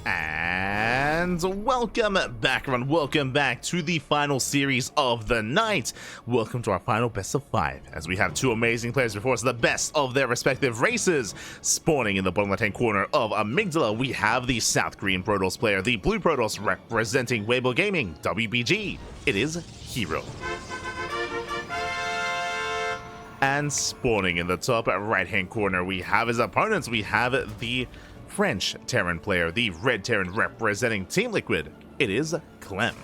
And welcome back, everyone. Welcome back to the final series of the night. Welcome to our final best of 5, as we have 2 amazing players before us, the best of their respective races. Spawning in the bottom left-hand corner of Amygdala, we have the South Green Protoss player, the Blue Protoss representing Weibo Gaming, WBG. It is herO. And spawning in the top right-hand corner, we have his opponents. We have the French Terran player, the Red Terran representing Team Liquid. It is Clem.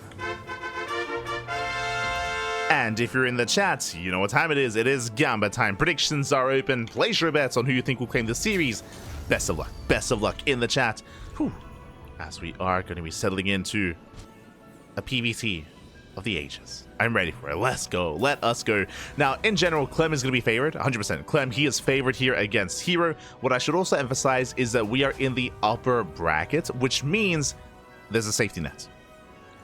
And if you're in the chat, you know what time it is. It is Gamba time. Predictions are open. Place your bets on who you think will claim the series. Best of luck. Best of luck in the chat. Whew. As we are going to be settling into a PvT of the ages. I'm ready for it. Let's go. Let us go. Now, in general, Clem is going to be favored. 100%. Clem, he is favored here against herO. What I should also emphasize is that we are in the upper bracket, which means there's a safety net.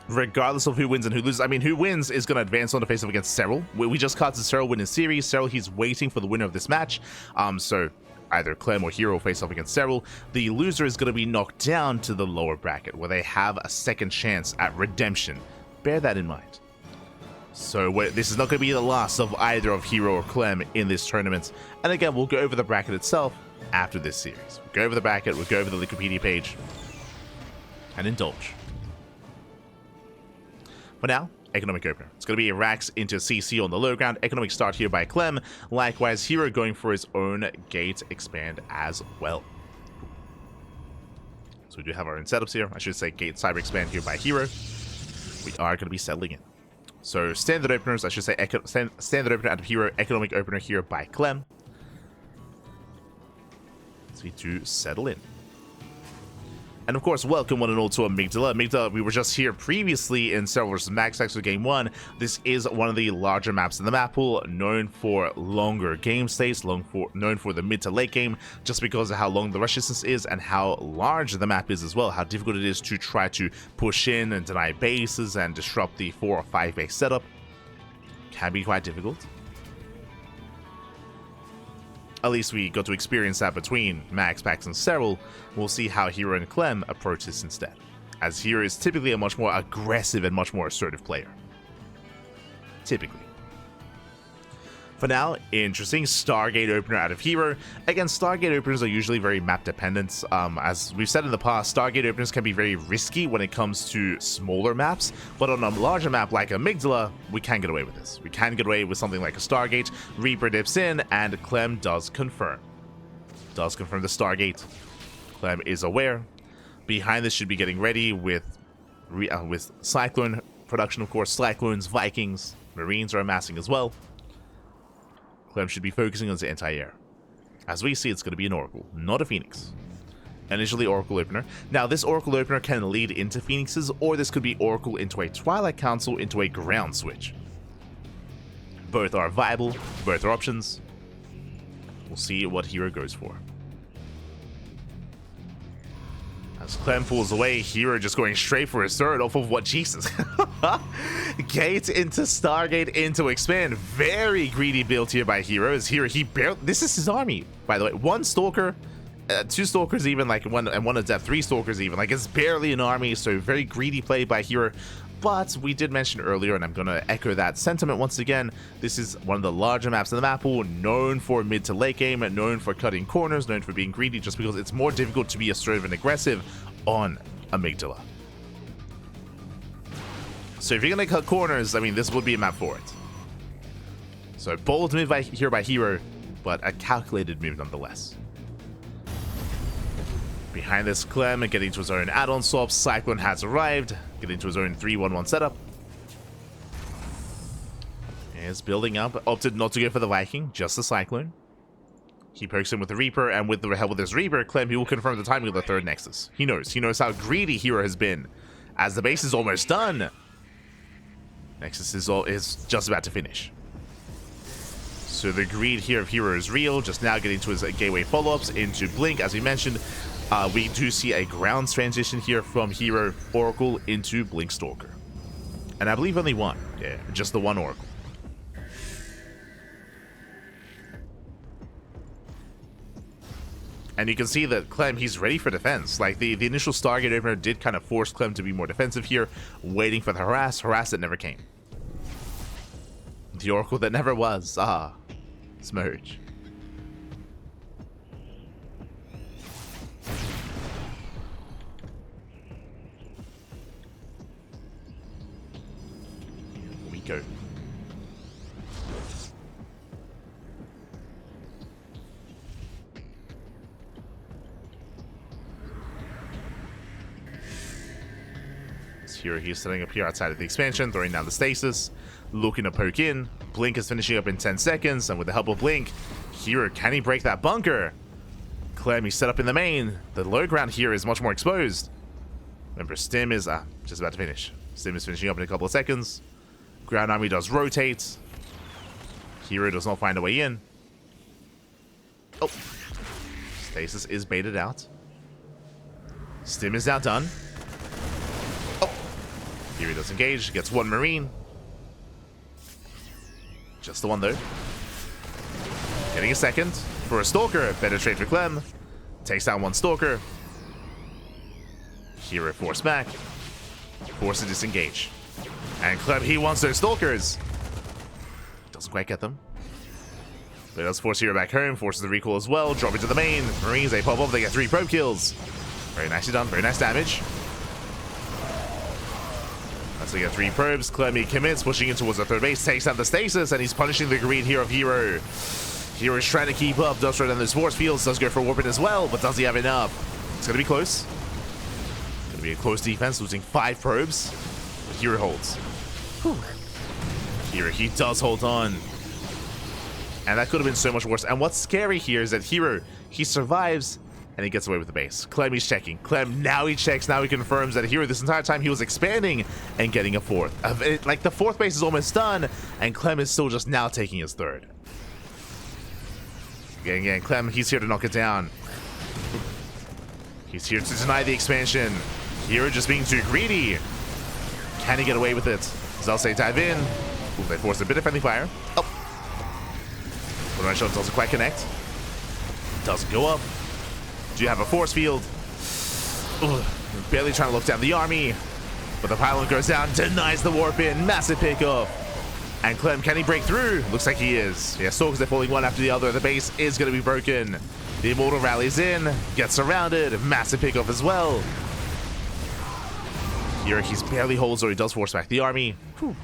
Regardless of who wins and who loses. I mean, who wins is going to advance on to face off against herO. We just caught herO win in series. herO, he's waiting for the winner of this match. So either Clem or herO face off against herO. The loser is going to be knocked down to the lower bracket, where they have a second chance at redemption. Bear that in mind. So this is not going to be the last of either of herO or Clem in this tournament. And again, we'll go over the bracket itself after this series. We'll go over the bracket, we'll go over the Wikipedia page, and indulge. For now, economic opener. It's going to be Rax into CC on the low ground. Economic start here by Clem. Likewise, herO going for his own gate expand as well. So we do have our own setups here. I should say gate cyber expand here by herO. We are going to be settling in. So standard openers, I should say standard opener out of herO, economic opener here by Clem. So we do settle in. And of course, welcome one and all to Amygdala. Amygdala, we were just here previously in Saber vs. Max for Game 1. This is one of the larger maps in the map pool, known for longer game states, known for the mid to late game, just because of how long the rush distance is and how large the map is as well, how difficult it is to try to push in and deny bases and disrupt the 4 or 5 base setup. Can be quite difficult. At least we got to experience that between Max, Pax, and Cyril. We'll see how herO and Clem approach this instead, as herO is typically a much more aggressive and much more assertive player. Typically. For now, interesting Stargate opener out of herO. Again, Stargate openers are usually very map dependent. As we've said in the past, Stargate openers can be very risky when it comes to smaller maps, but on a larger map like Amygdala, we can get away with this. We can get away with something like a Stargate. Reaper dips in, and Clem does confirm. Does confirm the Stargate. Clem is aware. Behind this should be getting ready with Cyclone production, of course. Cyclones, Vikings, Marines are amassing as well. Clem should be focusing on the anti-air. As we see, it's going to be an Oracle, not a Phoenix. Initially, Oracle opener. Now, this Oracle opener can lead into Phoenixes, or this could be Oracle into a Twilight Council into a ground switch. Both are viable, both are options. We'll see what herO goes for. As Clem pulls away, herO just going straight for his third off of what? Jesus. Gate into Stargate into expand. Very greedy build here by herO. As herO, this is his army, by the way. 1 Stalker, 2 Stalkers even, like one Adept, 3 Stalkers even. Like, it's barely an army, so very greedy play by herO. But we did mention earlier, and I'm going to echo that sentiment once again, this is one of the larger maps in the map pool, known for mid to late game, known for cutting corners, known for being greedy, just because it's more difficult to be assertive and aggressive on Amygdala. So if you're going to cut corners, I mean, this would be a map for it. So bold move here by herO, but a calculated move nonetheless. Behind this, Clem getting to his own add-on swaps. Cyclone has arrived, getting to his own 3-1-1 setup. Is building up, opted not to go for the Viking, just the Cyclone. He pokes him with the Reaper, and with the help of this Reaper, Clem, he will confirm the timing of the 3rd Nexus. He knows how greedy herO has been, as the base is almost done. Nexus is just about to finish. So the greed here of herO is real, just now getting to his gateway follow-ups into Blink, as we mentioned. We do see a grounds transition here from herO Oracle into Blink Stalker. And I believe only one. Yeah, just the 1 Oracle. And you can see that Clem, he's ready for defense. Like, the initial Stargate opener did kind of force Clem to be more defensive here, waiting for the harass that never came. The Oracle that never was. Ah, Smurge. Here we go. Here he's setting up here outside of the expansion, throwing down the stasis, looking to poke in. Blink is finishing up in 10 seconds, and with the help of Blink, here, can he break that bunker? Clem, he's set up in the main. The low ground here is much more exposed. Remember, Stim is just about to finish. Stim is finishing up in a couple of seconds. Ground army does rotate. Hero does not find a way in. Oh, stasis is baited out. Stim is now done. Here he does engage, gets one Marine. Just the one though. Getting a second for a Stalker. Better trade for Clem. Takes down one Stalker. Hero force back. Force to disengage. And Clem, he wants those Stalkers. Doesn't quite get them. But it does force Hero back home. Forces the recall as well. Drop into the main. Marines, they pop up. They get 3 probe kills. Very nicely done. Very nice damage. So we get 3 probes. Clem, he commits, pushing in towards the third base, takes out the stasis, and he's punishing the greed here of Hero. Hero's trying to keep up, does throw down those force fields, does go for a warp in as well, but does he have enough? It's going to be close. It's going to be a close defense, losing 5 probes, but Hero holds. Whew. Hero, he does hold on. And that could have been so much worse. And what's scary here is that Hero, he survives, and he gets away with the base. Clem, he's checking. Clem, now he checks. Now he confirms that Hero, this entire time, he was expanding and getting a 4th. Like, the 4th base is almost done, and Clem is still just now taking his 3rd. Again, Clem, he's here to knock it down. He's here to deny the expansion. Hero just being too greedy. Can he get away with it? Zelsei dive in. Ooh, they force a bit of friendly fire. Oh. One shot doesn't quite connect. Doesn't go up. Do you have a force field? Ugh, barely trying to look down the army, but the pylon goes down, denies the warp in, massive pickoff. And Clem, can he break through? Looks like he is. Yeah, Stalkers, they're falling one after the other. The base is going to be broken. The Immortal rallies in, gets surrounded, massive pickoff as well. Here, he's barely holds, or he does force back the army. Whew.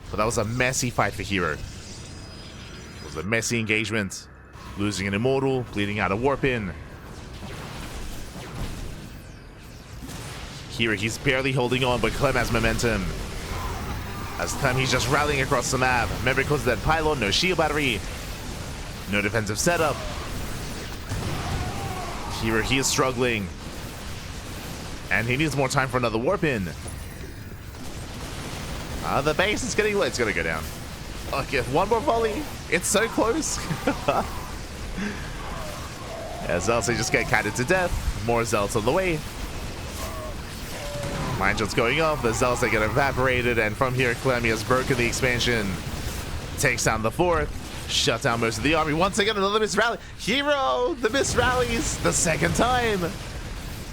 But that was a messy fight for Hero. It was a messy engagement. Losing an Immortal, bleeding out a warp in. Here, he's barely holding on, but Clem has momentum. As Clem, he's just rallying across the map. Remember, because of that pylon, no shield battery, no defensive setup. Here, he is struggling. And he needs more time for another warp in. The base is getting lit. It's going to go down. Okay, one more volley. It's so close. Yeah, Zelts, they just get kited to death. More Zelts on the way. Mind shots going off, the Zealots, they get evaporated, and from here, Clem has broken the expansion. Takes down the 4th, shut down most of the army. Once again, another missed rally. Hero, the missed rallies, the 2nd time.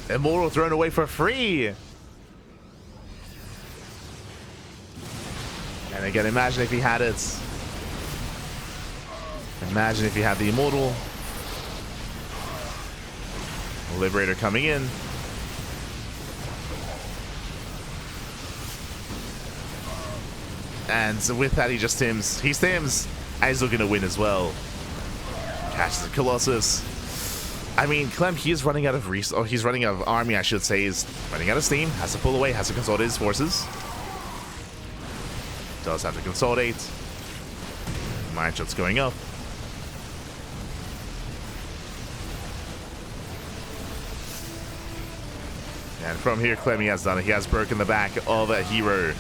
Immortal thrown away for free. And again, imagine if he had it. Imagine if he had the Immortal. Liberator coming in. And so with that, he just stims. He stims, and he's looking to win as well. Catches the Colossus. I mean, Clem, he is running out of he's running out of army, I should say. He's running out of steam. Has to pull away. Has to consolidate his forces. Does have to consolidate. Mind shots going up. And from here, Clem, he has done it. He has broken the back of a Hero.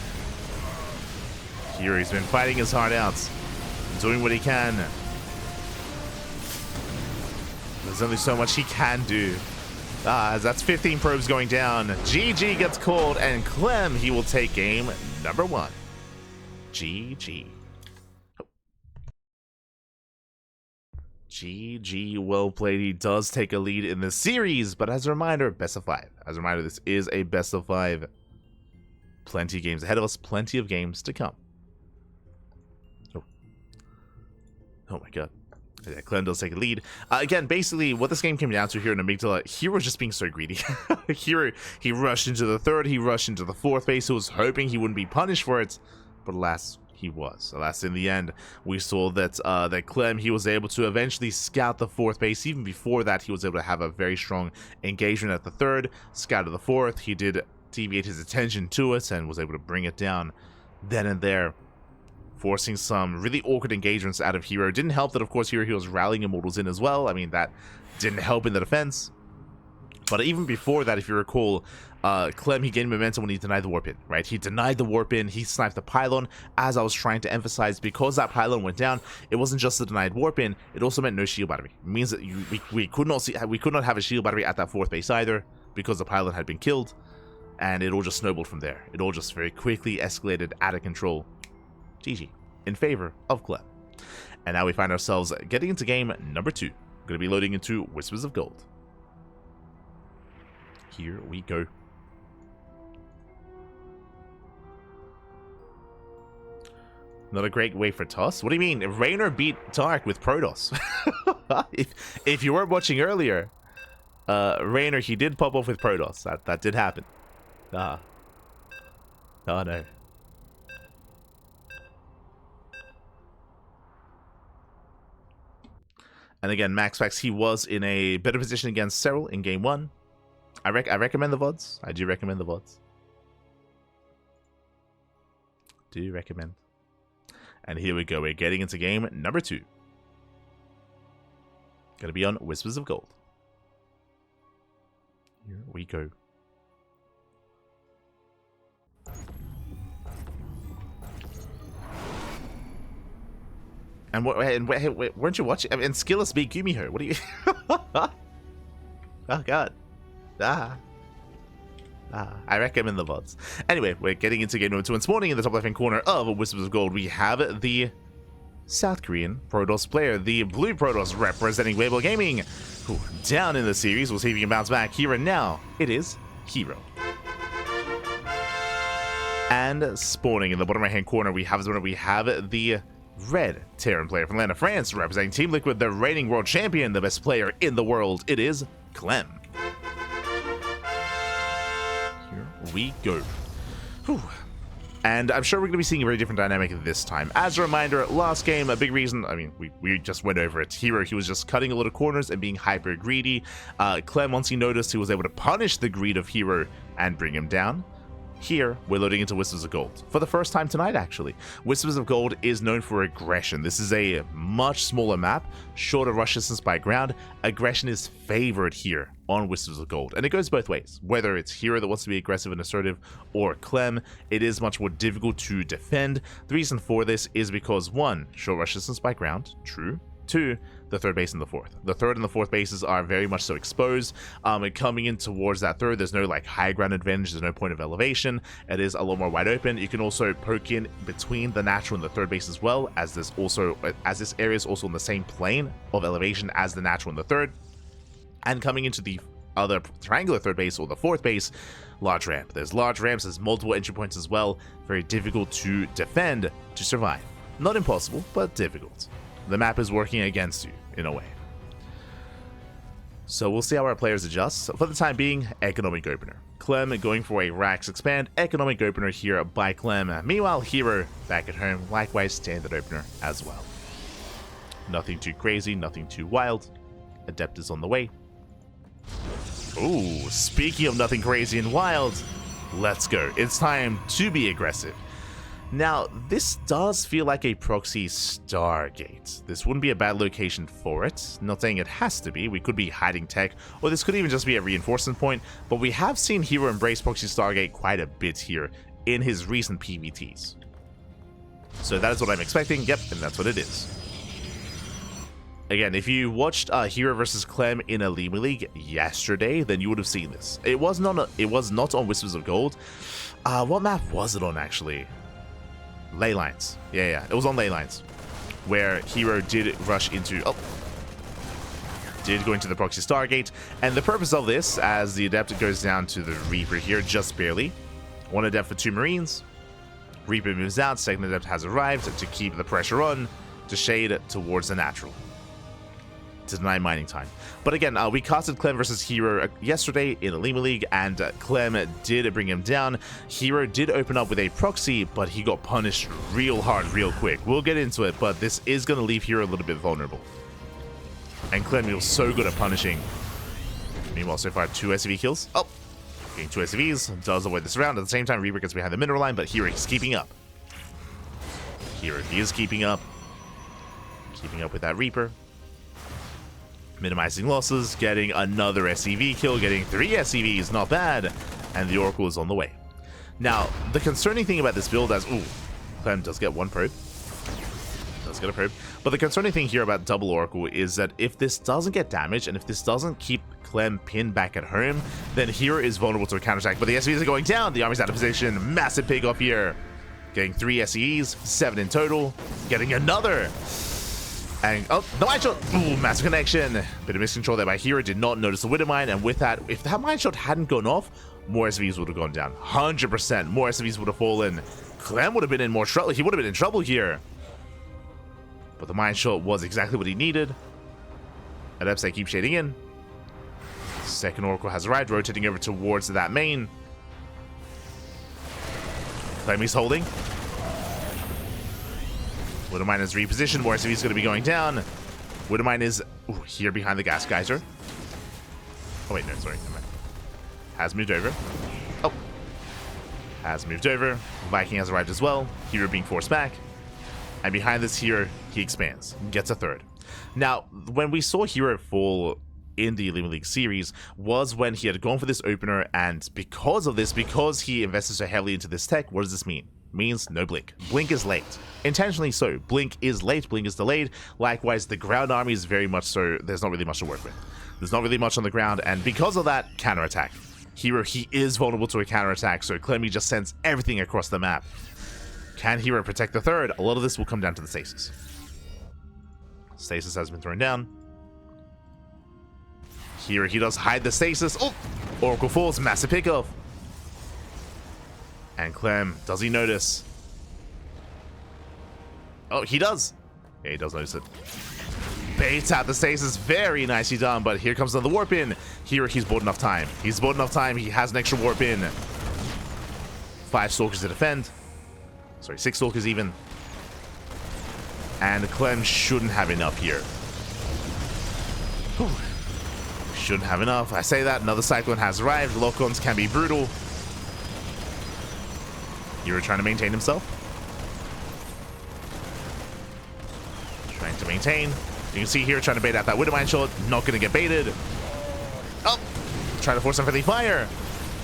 Here he's been fighting his heart out, doing what he can. There's only so much he can do. That's 15 probes going down. GG gets called, and Clem, he will take game number 1. GG. GG, well played. He does take a lead in the series, but as a reminder, best of 5. As a reminder, this is a best of 5. Plenty of games ahead of us, plenty of games to come. Oh my god. Yeah, Clem does take a lead. Again, basically, what this game came down to here in Amygdala, herO just being so greedy. herO, he rushed into the 3rd, he rushed into the 4th base, he was hoping he wouldn't be punished for it, but alas, he was. Alas, in the end, we saw that that Clem, he was able to eventually scout the 4th base. Even before that, he was able to have a very strong engagement at the 3rd, scouted the 4th, he did deviate his attention to it, and was able to bring it down then and there, forcing some really awkward engagements out of herO. Didn't help that, of course, here he was rallying Immortals in as well. I mean, that didn't help in the defense. But even before that, if you recall, Clem, he gained momentum when he denied the warp in, right? He denied the warp in, he sniped the pylon, as I was trying to emphasize. Because that pylon went down, it wasn't just the denied warp in, it also meant no shield battery. It means that we could not have a shield battery at that 4th base either, because the pylon had been killed, and it all just snowballed from there. It all just very quickly escalated out of control. GG, in favor of Clem. And now we find ourselves getting into game number 2. We're going to be loading into Whispers of Gold. Here we go. Not a great way for Toss. What do you mean? Raynor beat Dark with Protoss. if you weren't watching earlier, Raynor, he did pop off with Protoss. That did happen. Oh no. And again, MaxPax, he was in a better position against StarCraft in game 1. I recommend the VODs. I do recommend the VODs. Do recommend. And here we go. We're getting into game number 2. Gonna be on Whispers of Gold. Here we go. And weren't you watching? I mean, Skillus beat Gumiho. What are you? Oh god. I recommend the VODs. Anyway, we're getting into game number 2, and spawning in the top left-hand corner of Whispers of Gold, we have the South Korean Protoss player, the Blue Protoss representing Weibo Gaming, who down in the series. We'll see if he can bounce back here and now. It is herO. And spawning in the bottom right-hand corner, we have the Red Terran player from Atlanta, France, representing Team Liquid, the reigning world champion, the best player in the world. It is Clem. Here we go. Whew. And I'm sure we're going to be seeing a very different dynamic this time. As a reminder, last game, a big reason, I mean, we just went over it. herO, he was just cutting a lot of corners and being hyper greedy. Clem, once he noticed, he was able to punish the greed of herO and bring him down. Here, we're loading into Whispers of Gold. For the first time tonight, actually. Whispers of Gold is known for aggression. This is a much smaller map, shorter rush distance by ground. Aggression is favored here on Whispers of Gold, and it goes both ways. Whether it's herO that wants to be aggressive and assertive, or Clem, it is much more difficult to defend. The reason for this is because 1, short rush distance by ground, true. 2, the 3rd base and the 4th. The 3rd and the 4th bases are very much so exposed. And coming in towards that 3rd, there's no like high ground advantage, there's no point of elevation. It is a lot more wide open. You can also poke in between the natural and the 3rd base as well, as this area is also on the same plane of elevation as the natural and the 3rd. And coming into the other triangular 3rd base or the 4th base, large ramp. There's large ramps, there's multiple entry points as well. Very difficult to defend, to survive. Not impossible, but difficult. The map is working against you, in a way. So we'll see how our players adjust. For the time being, economic opener. Clem going for a Rax expand, economic opener here by Clem. Meanwhile, herO back at home, likewise standard opener as well. Nothing too crazy, nothing too wild. Adept is on the way. Ooh, speaking of nothing crazy and wild, let's go. It's time to be aggressive. Now, this does feel like a proxy Stargate. This wouldn't be a bad location for it. Not saying it has to be. We could be hiding tech, or this could even just be a reinforcement point, but we have seen herO embrace proxy Stargate quite a bit here in his recent PvTs. So that is what I'm expecting. Yep, and that's what it is. Again, if you watched herO versus Clem in a LiuLi League yesterday, then you would have seen this. It was not on Whispers of Gold. What map was it on, actually? Ley lines. Yeah, it was on ley lines, where herO did rush into... Oh, did go into the proxy Stargate, and the purpose of this, as the Adept goes down to the Reaper here, just barely. One Adept for 2 Marines. Reaper moves out, second Adept has arrived to keep the pressure on, to shade towards the natural. To deny mining time. But again, we casted Clem versus herO yesterday in the LiuLi League, and Clem did bring him down. herO did open up with a proxy, but he got punished real hard, real quick. We'll get into it, but this is going to leave herO a little bit vulnerable. And Clem was so good at punishing. Meanwhile, so far, 2 SCV kills. Oh, getting 2 SCVs, does avoid this round. At the same time, Reaper gets behind the mineral line, but herO is keeping up. herO, he is keeping up. Keeping up with that Reaper. Minimizing losses, getting another SCV kill, getting 3 SCVs, not bad. And the Oracle is on the way. Now, the concerning thing about this build as... Ooh, Clem does get 1 probe. Does get a probe. But the concerning thing here about double Oracle is that if this doesn't get damaged, and if this doesn't keep Clem pinned back at home, then herO is vulnerable to a counterattack. But the SCVs are going down, the army's out of position, massive pig off here. Getting 3 SCVs, 7 in total, getting another... And, oh, the mine shot! Ooh, massive connection. Bit of miscontrol there by herO. Did not notice the Widow Mine, and with that, if that mine shot hadn't gone off, more SCVs would have gone down. 100% more SCVs would have fallen. Clem would have been in more trouble. He would have been in trouble here. But the mine shot was exactly what he needed. Adepts, they keep shading in. Second Oracle has arrived, rotating over towards that main. Clem is holding. Widow Mine is repositioned. More SCV is going to be going down. Widow Mine is here behind the gas geyser. Oh, wait, no, sorry. Has moved over. Oh. Has moved over. Viking has arrived as well. herO being forced back. And behind this here, he expands. Gets a 3rd. Now, when we saw herO fall in the LiuLi League series was when he had gone for this opener, and because of this, because he invested so heavily into this tech, what does this mean? Means no blink. Blink is late. Intentionally so. Blink is late, blink is delayed. Likewise, the ground army is very much so, there's not really much to work with. There's not really much on the ground, and because of that, counterattack. herO, he is vulnerable to a counterattack, so Clem just sends everything across the map. Can herO protect the 3rd? A lot of this will come down to the stasis. Stasis has been thrown down. herO, he does hide the stasis. Oh! Oracle falls, massive pickoff. And Clem, does he notice? Oh, he does. Yeah, he does notice it. Baits out the stasis, very nicely done, but here comes another warp in. herO, he's bought enough time. He's bought enough time, he has an extra warp in. 5 Stalkers to defend. Sorry, 6 Stalkers even. And Clem shouldn't have enough here. Whew. Shouldn't have enough. I say that, another Cyclone has arrived. Lock-ons can be brutal. herO trying to maintain himself. Trying to maintain. You can see here trying to bait out that Widow Mine shot. Not going to get baited. Oh! Trying to force some friendly fire.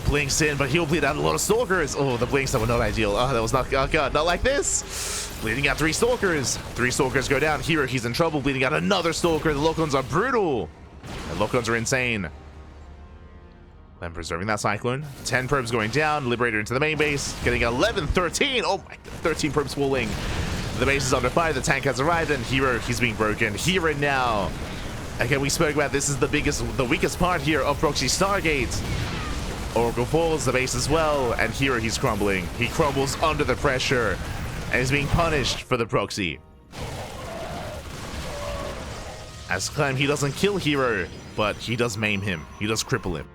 Blinks in, but he'll bleed out a lot of Stalkers. Oh, the blinks that were not ideal. Oh, that was not... Oh, God, not like this. Bleeding out 3 Stalkers. 3 Stalkers go down. herO, he's in trouble. Bleeding out another Stalker. The lock-ons are brutal. The lock-ons are insane. Clem preserving that Cyclone. 10 probes going down. Liberator into the main base. Getting 11, 13. Oh my, 13 probes falling. The base is under fire. The tank has arrived, and herO, he's being broken. Here and now. Again, we spoke about this is the weakest part here of Proxy Stargate. Oracle falls, the base as well, and herO, he's crumbling. He crumbles under the pressure, and is being punished for the proxy. As Clem, he doesn't kill herO, but he does maim him. He does cripple him.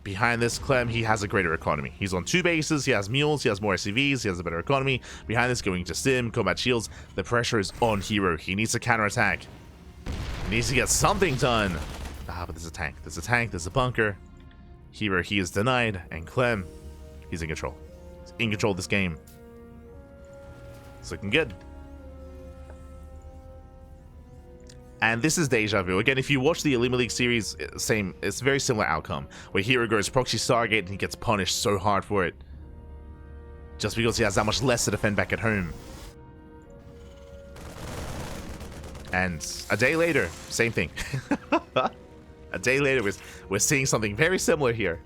Behind this, Clem, he has a greater economy. He's on 2 bases, he has mules, he has more SCVs, he has a better economy. Behind this, going to Sim, combat shields, the pressure is on herO. He needs to counterattack. He needs to get something done. Ah, but there's a tank, there's a bunker. herO, he is denied, and Clem, he's in control. He's in control of this game. It's looking good. And this is deja vu. Again, if you watch the LiuLi League series, same, it's a very similar outcome. Where herO goes proxy Stargate and he gets punished so hard for it. Just because he has that much less to defend back at home. And a day later, same thing. A day later, we're seeing something very similar here.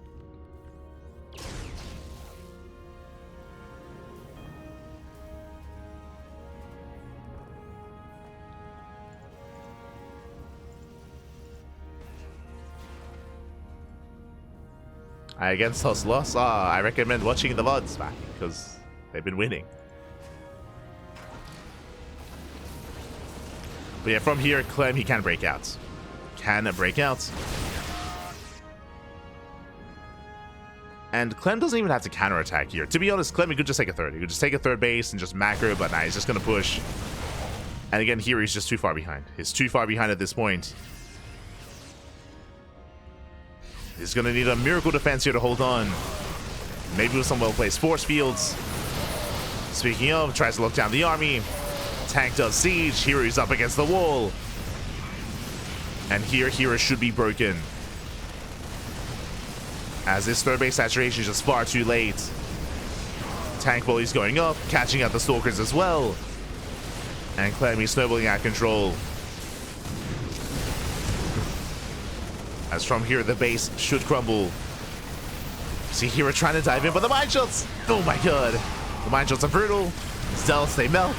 Against us loss, I recommend watching the VODs back because they've been winning. But yeah, from here, Clem, he can break out. And Clem doesn't even have to counterattack here. To be honest, Clem, he could just take a third. He could just take a third base and just macro, but nah, he's just going to push. And again, here he's just too far behind. He's too far behind at this point. He's going to need a miracle defense here to hold on. Maybe with some well-placed force fields. Speaking of, tries to lock down the army. Tank does siege. Here he's up against the wall. And here, Hero should be broken. As this third base saturation is just far too late. Tank volleys going up, catching out the Stalkers as well. And Clem, he's snowballing out of control. As from here, the base should crumble. See Hero trying to dive in, but the mine shots! Oh my god. The mine shots are brutal. Zealots, they melt.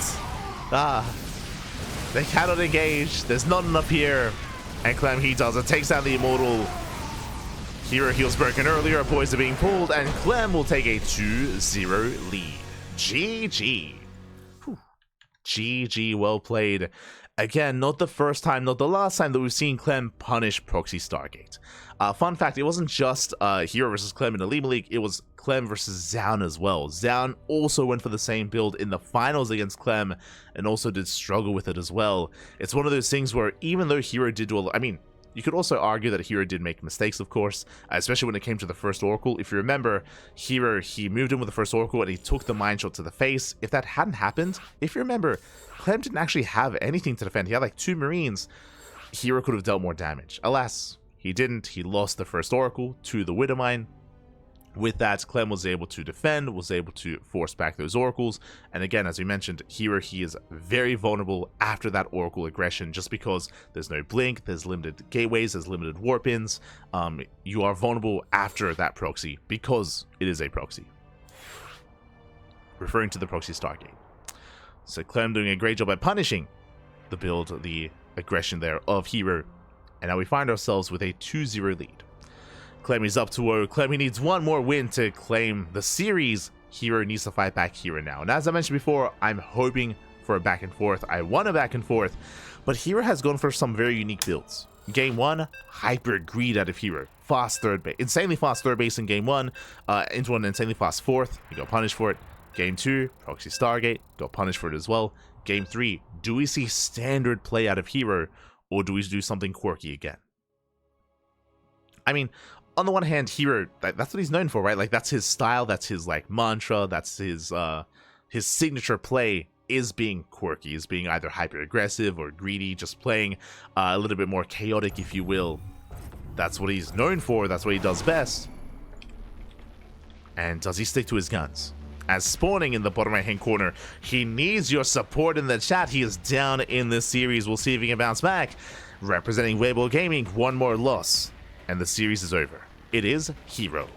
They cannot engage. There's not enough here. And Clem, he does it. Takes down the Immortal. Hero heals broken earlier, boys are being pulled, and Clem will take a 2-0 lead. GG. Whew. GG, well played. Again, not the first time, not the last time that we've seen Clem punish Proxy Stargate. Fun fact, it wasn't just Hero versus Clem in the Lima League, it was Clem versus Zaun as well. Zaun also went for the same build in the finals against Clem, and also did struggle with it as well. It's one of those things where even though Hero did do a lot, I mean, you could also argue that Hero did make mistakes, of course, especially when it came to the first Oracle. If you remember, Hero, he moved in with the first Oracle and he took the mine shot to the face. If that hadn't happened, if you remember, Clem didn't actually have anything to defend. He had like 2 Marines. Hero could have dealt more damage. Alas, he didn't. He lost the first Oracle to the Widow Mine. With that, Clem was able to defend, was able to force back those Oracles. And again, as we mentioned, Hero, he is very vulnerable after that Oracle aggression, just because there's no blink, there's limited gateways, there's limited warp-ins. You are vulnerable after that proxy, because it is a proxy. Referring to the Proxy Stargate. So Clem doing a great job at punishing the build, the aggression there of Hero. And now we find ourselves with a 2-0 lead. Clem is up to 0. Clem, he needs one more win to claim the series. Hero needs to fight back Hero now. And as I mentioned before, I'm hoping for a back and forth. I want a back and forth. But Hero has gone for some very unique builds. Game 1, hyper greed out of Hero. Fast third base. Insanely fast third base in Game 1. Into an insanely fast fourth. You got punished for it. Game 2, Proxy Stargate. Got punished for it as well. Game 3, do we see standard play out of Hero? Or do we do something quirky again? I mean, on the one hand, Hero, that's what he's known for, right? Like, that's his style, that's his, like, mantra, that's his signature play, is being quirky, is being either hyper-aggressive or greedy, just playing a little bit more chaotic, if you will. That's what he's known for, that's what he does best. And does he stick to his guns? As spawning in the bottom right-hand corner, he needs your support in the chat. He is down in this series. We'll see if he can bounce back. Representing Weibo Gaming, one more loss, and the series is over. It is Hero.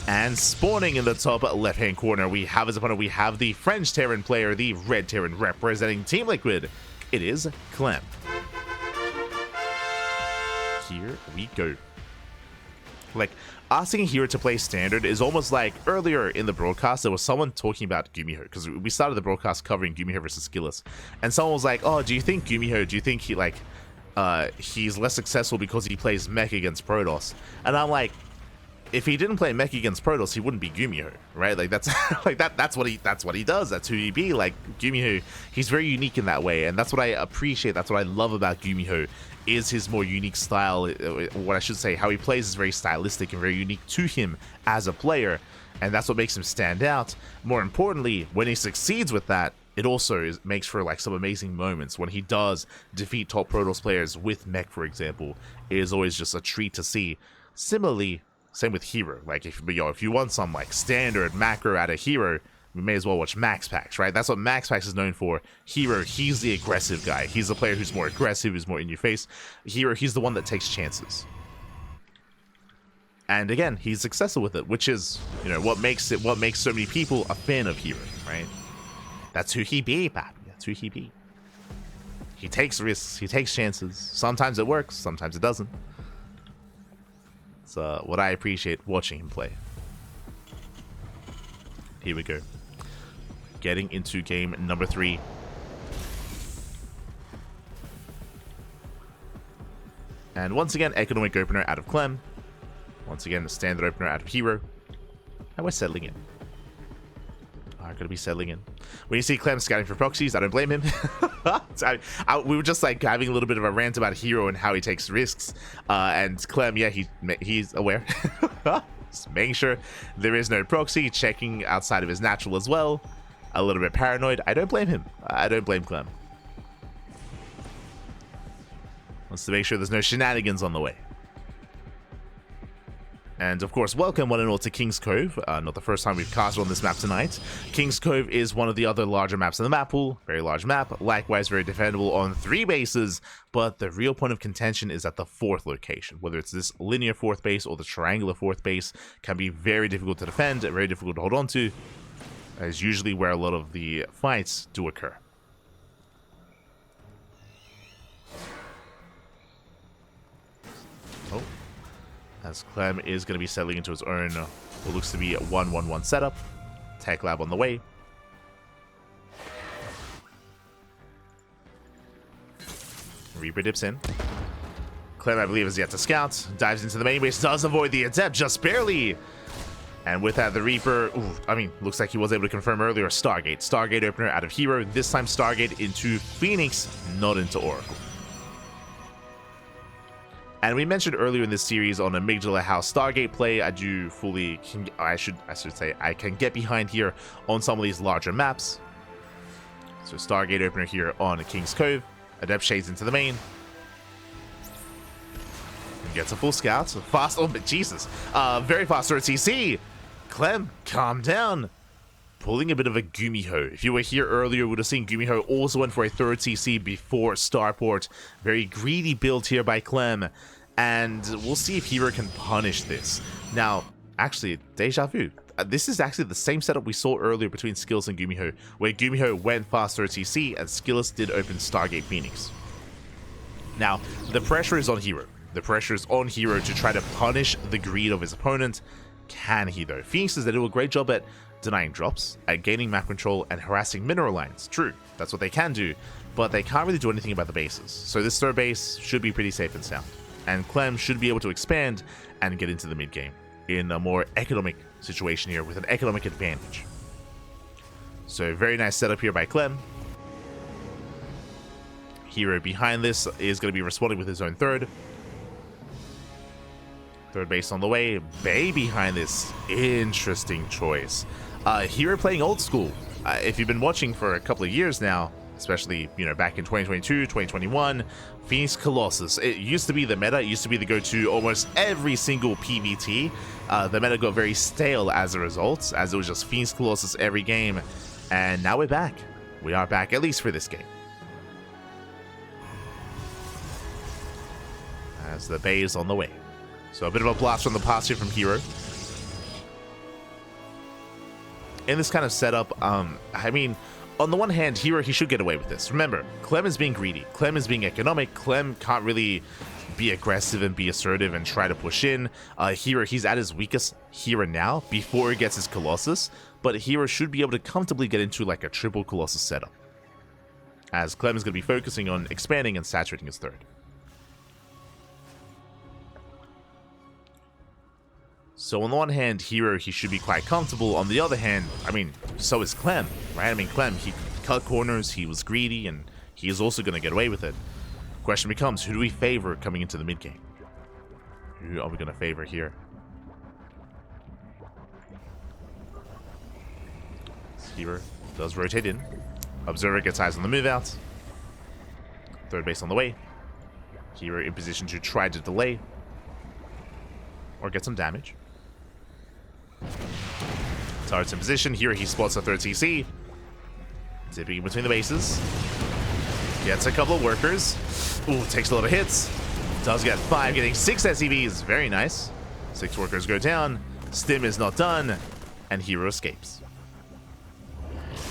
And spawning in the top left-hand corner, we have his opponent. We have the French Terran player, the Red Terran representing Team Liquid. It is Clem. Here we go. Like, asking Hero to play standard is almost like earlier in the broadcast, there was someone talking about Gumiho, because we started the broadcast covering Gumiho versus Skillus, and someone was like, oh, do you think Gumiho, do you think he, like, he's less successful because he plays mech against Protoss? And I'm like, if he didn't play mech against Protoss, he wouldn't be Gumiho, right? Like, that's like that's what he does. That's who he be. Like, Gumiho, he's very unique in that way, and that's what I appreciate. That's what I love about Gumiho, is his more unique style. What I should say, how he plays is very stylistic and very unique to him as a player, and that's what makes him stand out. More importantly, when he succeeds with that, it also makes for like some amazing moments. When he does defeat top Protoss players with mech, for example, it is always just a treat to see. Similarly, same with Hero. Like, if you want some like standard macro out of Hero, we may as well watch Max Pax, right? That's what Max Pax is known for. Hero, he's the aggressive guy. He's the player who's more aggressive, who's more in your face. Hero, he's the one that takes chances. And again, he's successful with it, which is, you know, what makes so many people a fan of Hero, right? That's who he be, Pat. That's who he be. He takes risks, he takes chances. Sometimes it works, sometimes it doesn't. It's what I appreciate watching him play. Here we go. Getting into game number 3. And once again, economic opener out of Clem. Once again, the standard opener out of herO. And we're settling in. Are going to be settling in. When you see Clem scouting for proxies, I don't blame him. We were just like having a little bit of a rant about herO and how he takes risks. And Clem, yeah, he's aware. Just making sure there is no proxy, checking outside of his natural as well. A little bit paranoid. I don't blame him. I don't blame Clem. Wants to make sure there's no shenanigans on the way. And of course, welcome one and all to King's Cove. Not the first time we've casted on this map tonight. King's Cove is one of the other larger maps in the map pool. Very large map, likewise very defendable on 3 bases. But the real point of contention is at the 4th location. Whether it's this linear 4th base or the triangular 4th base, can be very difficult to defend, very difficult to hold on to. That is usually where a lot of the fights do occur. Oh. As Clem is going to be settling into his own, what looks to be a 1-1-1 setup. Tech Lab on the way. Reaper dips in. Clem, I believe, is yet to scout. Dives into the main base, does avoid the Adept just barely. And with that, the Reaper, looks like he was able to confirm earlier, Stargate. Stargate opener out of herO. This time Stargate into Phoenix, not into Oracle. And we mentioned earlier in this series on Amygdala how Stargate play, I can get behind here on some of these larger maps. So Stargate opener here on King's Cove. Adept shades into the main. Gets a full scout. Fast, oh, but Jesus. Very fast RTC. Clem, calm down. Pulling a bit of a Gumiho. If you were here earlier, you would have seen Gumiho also went for a 3rd TC before Starport. Very greedy build here by Clem. And we'll see if herO can punish this. Now, actually, deja vu. This is actually the same setup we saw earlier between Skillz and Gumiho, where Gumiho went fast 3rd TC and Skillz did open Stargate Phoenix. Now, the pressure is on herO. The pressure is on herO to try to punish the greed of his opponent. Can he, though? Phoenix does do a great job at denying drops, at gaining map control, and harassing mineral lines. True, that's what they can do, but they can't really do anything about the bases. So this 3rd base should be pretty safe and sound. And Clem should be able to expand and get into the mid game in a more economic situation here with an economic advantage. So very nice setup here by Clem. herO behind this is going to be responding with his own 3rd. 3rd base on the way. Bay behind this. Interesting choice. herO playing old school. If you've been watching for a couple of years now, especially, back in 2022, 2021, Phoenix Colossus. It used to be the meta. It used to be the go-to almost every single PvT. The meta got very stale as a result, as it was just Phoenix Colossus every game. And now we're back. We are back, at least for this game. As the Bay is on the way. So a bit of a blast from the past here from herO. In this kind of setup, on the one hand, herO, he should get away with this. Remember, Clem is being greedy. Clem is being economic. Clem can't really be aggressive and be assertive and try to push in. herO, he's at his weakest here and now before he gets his Colossus. But herO should be able to comfortably get into like a triple Colossus setup, as Clem is going to be focusing on expanding and saturating his 3rd. So on the one hand, herO, he should be quite comfortable. On the other hand, so is Clem, right? Clem, he cut corners, he was greedy, and he is also going to get away with it. Question becomes, who do we favor coming into the mid game? Who are we going to favor here? herO does rotate in. Observer gets eyes on the move out. 3rd base on the way. herO in position to try to delay or get some damage. Turret's in position. Here he spots a 3rd TC. Zipping between the bases. Gets a couple of workers. Ooh, takes a lot of hits. Does get 5, getting 6 SCVs. Very nice. 6 workers go down. Stim is not done. And herO escapes.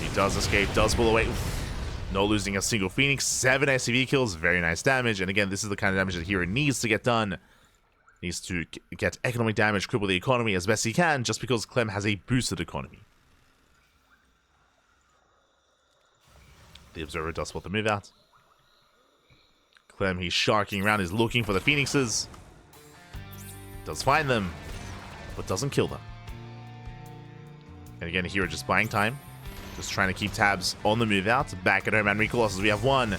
He does escape, does pull away. No losing a single Phoenix. 7 SCV kills. Very nice damage. And again, this is the kind of damage that herO needs to get done Needs to get economic damage, cripple the economy as best he can, just because Clem has a boosted economy. The Observer does spot the move out. Clem, he's sharking around, he's looking for the Phoenixes. Does find them, but doesn't kill them. And again, here just buying time. Just trying to keep tabs on the move out. Back at home, and Colossus, we have one.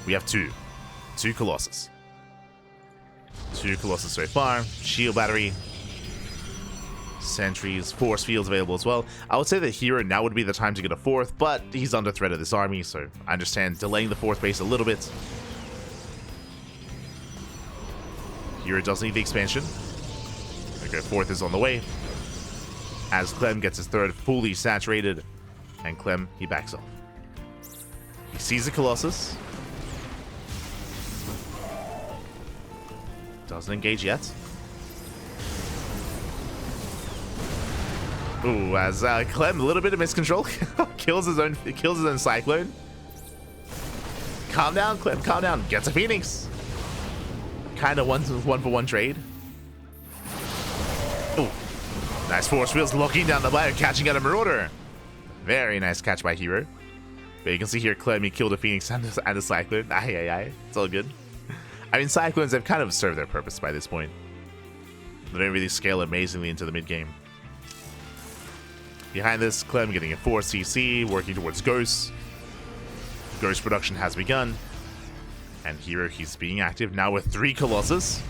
We have two. Two Colossus. Two Colossus so far. Shield battery. Sentries. Force fields available as well. I would say that here now would be the time to get a fourth, but he's under threat of this army, so I understand delaying the fourth base a little bit. Here it does need the expansion. Okay, fourth is on the way. As Clem gets his third fully saturated. And Clem, he backs off. He sees the Colossus. Doesn't engage yet. Ooh, as Clem, a little bit of miscontrol. kills his own Cyclone. Calm down, Clem, calm down. Gets a Phoenix. Kind of one for one trade. Ooh. Nice force fields locking down the bio, catching out a Marauder. Very nice catch by herO. But you can see here, Clem, he killed a Phoenix and a Cyclone. Aye. It's all good. I mean, Cyclones have kind of served their purpose by this point. They don't really scale amazingly into the mid-game. Behind this, Clem getting a 4 CC, working towards Ghosts. Ghost production has begun. And herO, he's being active now with 3 Colossus.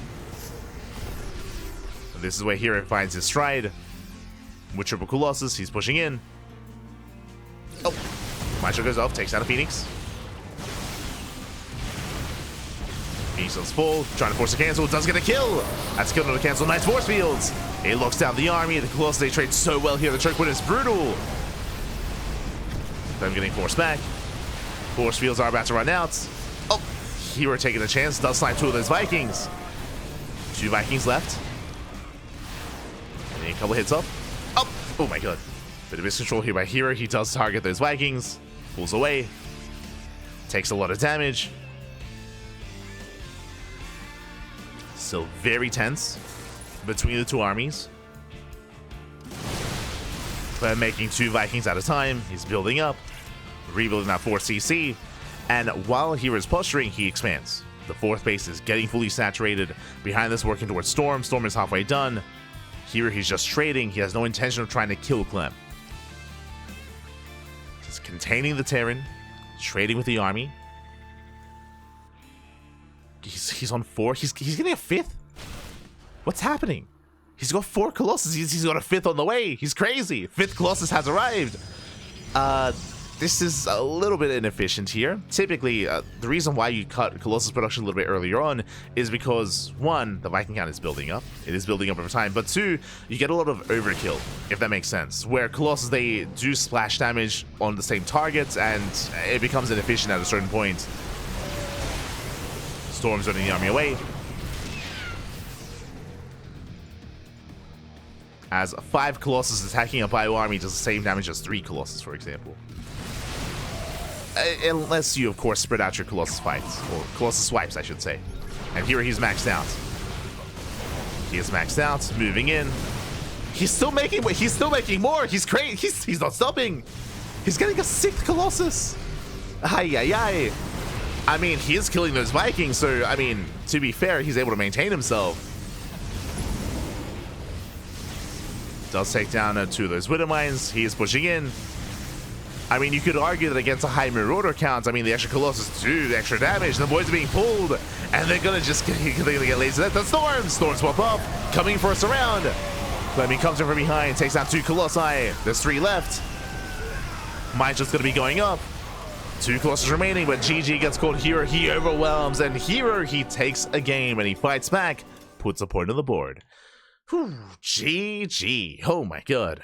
This is where herO finds his stride. With triple Colossus, he's pushing in. Oh, Maestro goes off, takes out a Phoenix. Phoenix does full, trying to force a cancel, does get a kill. That's a kill on the cancel, nice force fields. It locks down the army, the Colossus, they trade so well here, the choke point is brutal. Them getting forced back. Force fields are about to run out. Oh, herO taking a chance, does snipe 2 of those Vikings. 2 Vikings left. And a couple hits up. Oh my god. Bit of miscontrol here by herO. He does target those Vikings. Pulls away. Takes a lot of damage. Still very tense between the 2 armies. Clem making 2 Vikings at a time. He's building up. Rebuilding that 4 CC. And while herO is posturing, he expands. The 4th base is getting fully saturated. Behind this, working towards Storm. Storm is halfway done. Here he's just trading. He has no intention of trying to kill Clem. Just containing the Terran, trading with the army. He's on 4. He's getting a 5th. What's happening? He's got 4 Colossus. He's got a 5th on the way. He's crazy. 5th Colossus has arrived. This is a little bit inefficient here. Typically, the reason why you cut Colossus production a little bit earlier on is because, 1, the Viking count is building up. It is building up over time. But 2, you get a lot of overkill, if that makes sense. Where Colossus, they do splash damage on the same targets, and it becomes inefficient at a certain point. Storm's running the army away. As 5 Colossus attacking a bio army does the same damage as 3 Colossus, for example. Unless you, of course, spread out your Colossus fights, or Colossus swipes, I should say. And here he's maxed out. He is maxed out, moving in. He's still making more. He's great. He's not stopping. He's getting a 6th Colossus. Ay. I mean, he is killing those Vikings, so, I mean, to be fair, he's able to maintain himself. Does take down 2 of those Widow Mines. He is pushing in. I mean, you could argue that against a high Marauder count, I mean, the extra Colossus do the extra damage. The boys are being pulled, and they're gonna get lazy. That's the Storms. Storms pop up, coming for us around. Clem comes in from behind, takes out 2 Colossi. There's 3 left. Mine's just gonna be going up. 2 Colossus remaining, but GG gets called herO. He overwhelms, and herO, he takes a game, and he fights back, puts a point on the board. Whew, GG. Oh my god.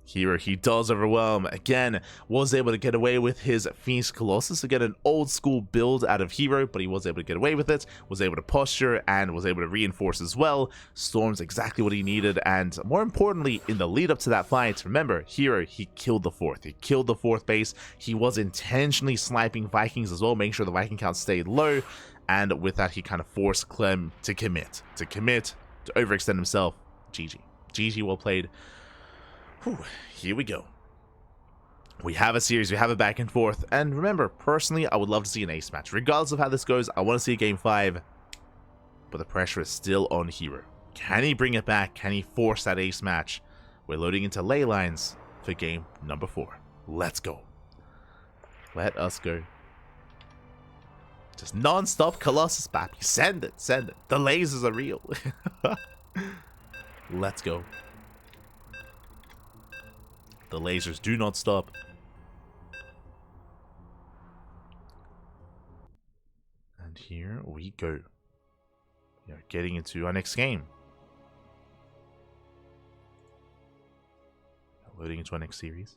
herO, he does overwhelm. Again, was able to get away with his Phoenix Colossus. Again, an old school build out of herO, but he was able to get away with it, was able to posture, and was able to reinforce as well. Storm's exactly what he needed, and more importantly, in the lead up to that fight, remember, herO, he killed the 4th. He killed the 4th base. He was intentionally sniping Vikings as well, making sure the Viking count stayed low, and with that, he kind of forced Clem to commit. to overextend himself. GG. GG, well played. Whew, here we go. We have a series, we have a back and forth, and remember, personally, I would love to see an ace match. Regardless of how this goes, I want to see a game 5, but the pressure is still on herO. Can he bring it back? Can he force that ace match? We're loading into ley lines for game number 4. Let's go. Let us go. Just non-stop Colossus Bappy. Send it, send it. The lasers are real. Let's go. The lasers do not stop. And here we go. We are getting into our next game. Loading into our next series.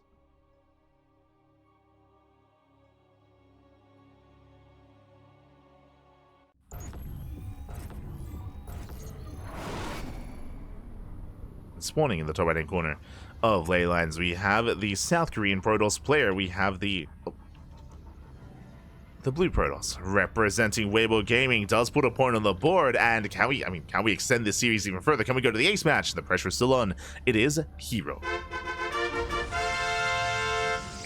Spawning in the top right hand corner of ley lines, we have the South Korean Protoss player. We have the blue Protoss representing Weibo Gaming. Does put a point on the board, and can we extend this series even further? Can we go to the ace match? The pressure is still on. It is herO.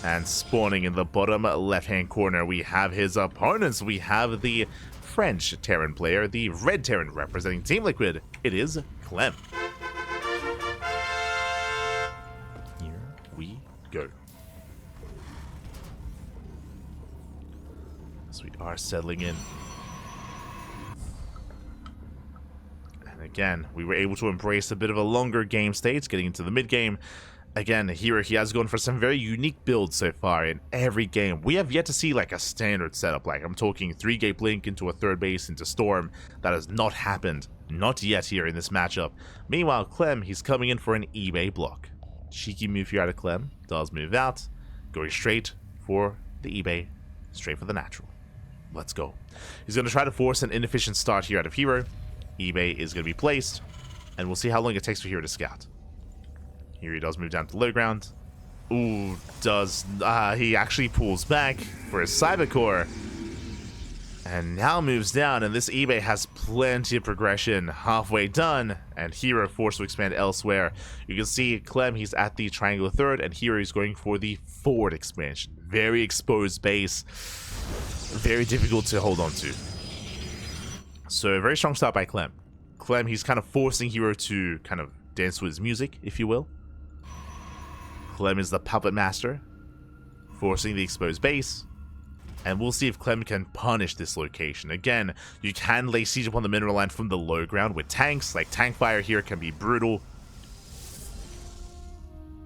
And spawning in the bottom left hand corner, we have his opponents. We have the French Terran player, the red Terran representing Team Liquid. It is Clem. We go. As we are settling in. And again, we were able to embrace a bit of a longer game stage, getting into the mid game. Again, here he has gone for some very unique builds so far in every game. We have yet to see like a standard setup. Like I'm talking 3-gate blink into a third base into Storm. That has not happened. Not yet here in this matchup. Meanwhile, Clem, he's coming in for an eBay block. Cheeky move here out of Clem. Does move out. Going straight for the eBay. Straight for the natural. Let's go. He's going to try to force an inefficient start here out of herO. eBay is going to be placed. And we'll see how long it takes for herO to scout. Here he does move down to low ground. Ooh, he actually pulls back for his Cyber Core. And now moves down, and this eBay has plenty of progression. Halfway done, and herO forced to expand elsewhere. You can see Clem, he's at the triangle third, and herO is going for the forward expansion. Very exposed base. Very difficult to hold on to. So, a very strong start by Clem. Clem, he's kind of forcing herO to kind of dance with his music, if you will. Clem is the puppet master, forcing the exposed base. And we'll see if Clem can punish this location. Again, you can lay siege upon the mineral line from the low ground with tanks. Like, tank fire here can be brutal.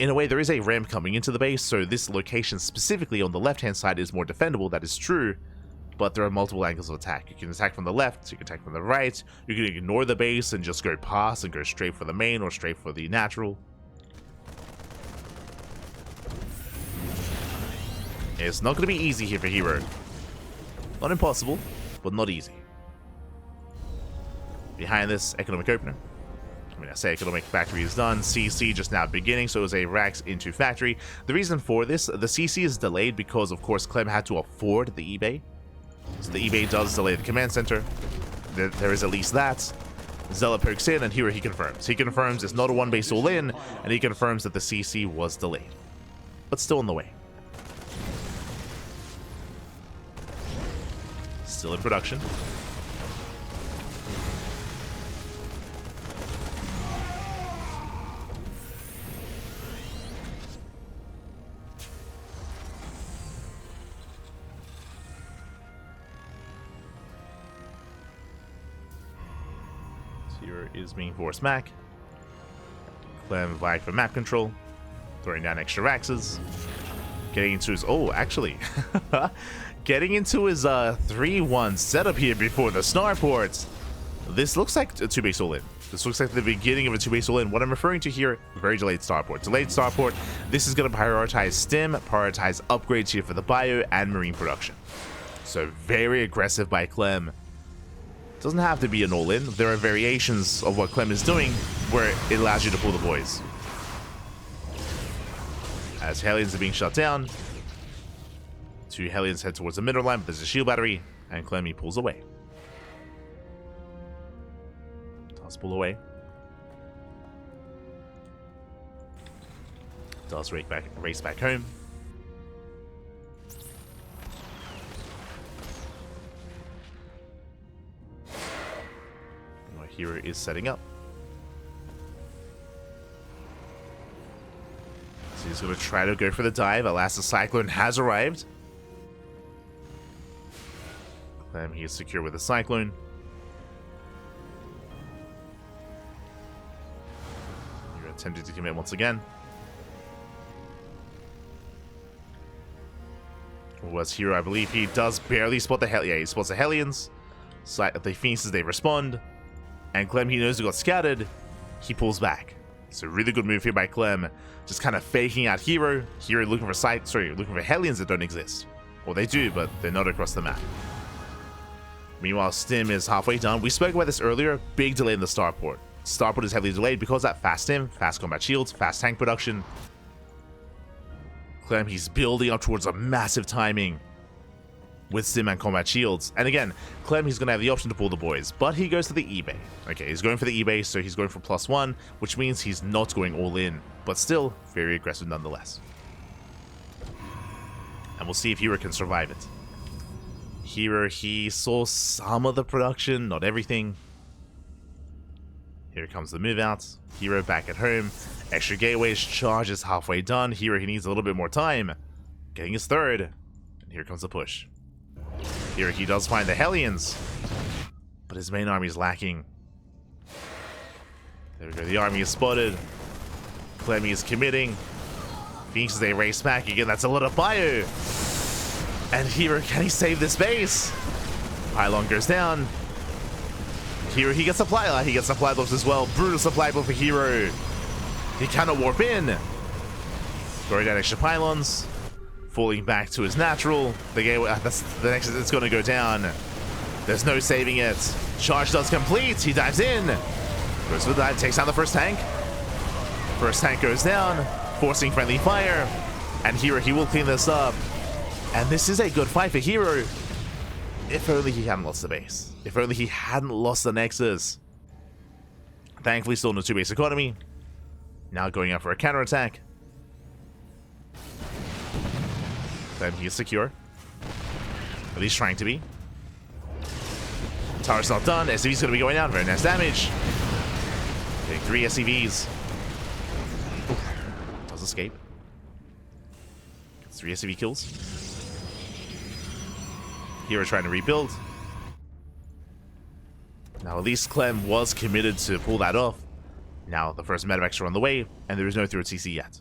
In a way, there is a ramp coming into the base, so this location specifically on the left-hand side is more defendable. That is true, but there are multiple angles of attack. You can attack from the left, you can attack from the right, you can ignore the base and just go past and go straight for the main or straight for the natural. It's not going to be easy here for herO. Not impossible, but not easy. Behind this economic opener, I say economic factory is done. CC just now beginning, so it was a racks into factory. The reason for this, the CC is delayed because, of course, Clem had to afford the eBay. So the eBay does delay the command center. There is at least that. Zella pokes in, and here he confirms. He confirms it's not a one base all in, and he confirms that the CC was delayed. But still on the way. Still in production. Here is being forced back. Clem vying for map control. Throwing down extra Raxes. Getting into his... Oh, actually. Getting into his 3-1 setup here before the starports. This looks like a 2-base all-in. This looks like the beginning of a 2-base all-in. What I'm referring to here, very delayed starport. Delayed starport, this is going to prioritize stim, prioritize upgrades here for the bio and marine production. So very aggressive by Clem. Doesn't have to be an all-in. There are variations of what Clem is doing where it allows you to pull the boys. As Hellions are being shut down, 2 Hellions head towards the middle line, but there's a shield battery, and Clem, he pulls away. Does pull away. Does race back home. Our hero is setting up. So he's going to try to go for the dive. Alas, the Cyclone has arrived. Clem, he is secure with the Cyclone. You're attempting to commit once again. Was hero, I believe he does barely spot the Hell. Yeah, he spots the Hellions. So the Phoenixes, they respond. And Clem, he knows he got scattered. He pulls back. So really good move here by Clem. Just kind of faking out hero. Hero looking for looking for Hellions that don't exist. Well, they do, but they're not across the map. Meanwhile, Stim is halfway done. We spoke about this earlier. Big delay in the starport. Starport is heavily delayed because of that fast Stim, fast combat shields, fast tank production. Clem, he's building up towards a massive timing with Stim and combat shields. And again, Clem, he's going to have the option to pull the boys, but he goes to the eBay. Okay, he's going for the eBay, so he's going for +1, which means he's not going all in, but still very aggressive nonetheless. And we'll see if hero can survive it. Hero, he saw some of the production, not everything. Here comes the move out. Hero back at home. Extra gateways, charge is halfway done. Hero, he needs a little bit more time. Getting his third. And here comes the push. Here he does find the Hellions. But his main army is lacking. There we go, the army is spotted. Clemmy is committing. Phoenix, they race back again. That's a lot of bio. And Hero, can he save this base? Pylon goes down. Hero, he gets supply. He gets supply blocks as well. Brutal supply block for Hero. He cannot warp in. Throwing down extra pylons. Falling back to his natural. The gateway, that's the next. It's going to go down. There's no saving it. Charge does complete. He dives in. Goes for the dive. Takes down the first tank. First tank goes down, forcing friendly fire. And Hero, he will clean this up. And this is a good fight for Hero. If only he hadn't lost the base. If only he hadn't lost the Nexus. Thankfully, still in the 2-base economy. Now going up for a counterattack. Then he is secure. At least trying to be. Tower's not done. SCV's going to be going down. Very nice damage. Getting 3 SCVs. Does escape. Gets 3 SCV kills. Hero trying to rebuild. Now at least Clem was committed to pull that off. Now the first medevacs are on the way, and there is no third CC yet.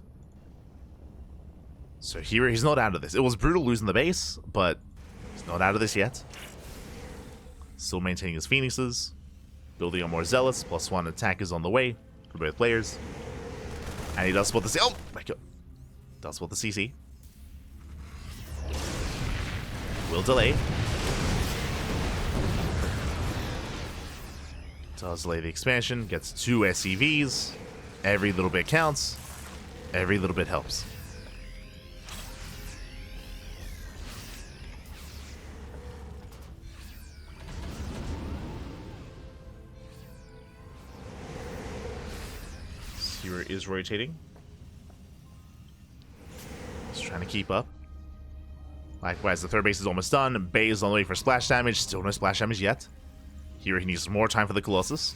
So Hero, he's not out of this. It was brutal losing the base, but he's not out of this yet. Still maintaining his Phoenixes. Building on more Zealots. +1 attack is on the way for both players. And he does spot the CC. Oh my god. Does spot the CC. Will delay. Does delay the expansion. Gets 2 SCVs. Every little bit counts. Every little bit helps. Hero is rotating. Just trying to keep up. Likewise, the third base is almost done. Bay is on the way for splash damage. Still no splash damage yet. Here he needs more time for the Colossus.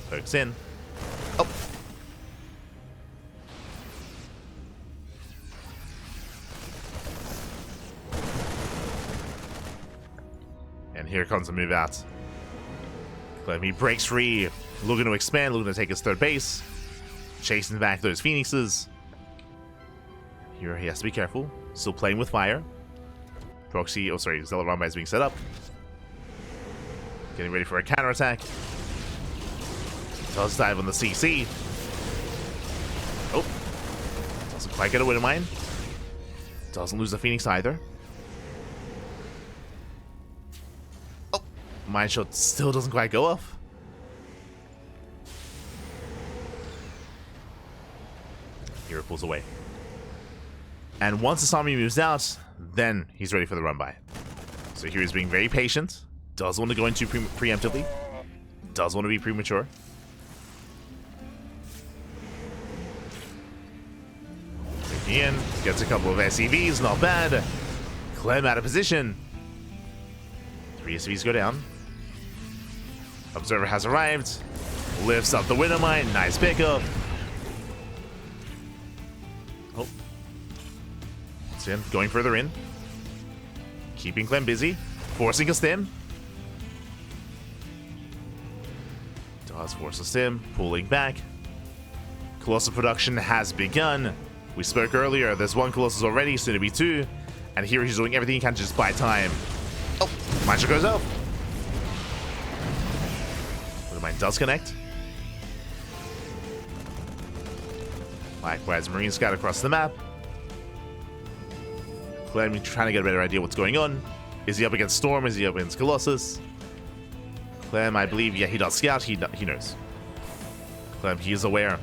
Pokes in. Oh! And here comes the move out. Clem, he breaks free. Looking to expand, looking to take his third base. Chasing back those Phoenixes. Here he has to be careful. Still playing with fire. Proxy, oh sorry, Zealot Rumba is being set up. Getting ready for a counterattack. Does dive on the CC. Oh. Doesn't quite get a win of mine. Doesn't lose the Phoenix either. Oh. Mine shot still doesn't quite go off. Hero pulls away. And once this army moves out, then he's ready for the run-by. So here he's being very patient. Does want to go into preemptively. Does want to be premature. Moving in, gets a couple of SCVs, not bad. Clem out of position. 3 SCVs go down. Observer has arrived. Lifts up the window mine. Nice pickup. Oh. Once again, going further in. Keeping Clem busy. Forcing a stim. Does force a stim. Pulling back. Colossus production has begun. We spoke earlier. There's 1 Colossus already, soon to be 2. And here he's doing everything he can to just buy time. Oh, mine shot goes up. The mine does connect. Likewise, Marine Scout across the map. Clem trying to get a better idea what's going on. Is he up against Storm? Is he up against Colossus? Clem, I believe, yeah, he does scout. He knows. Clem, he is aware.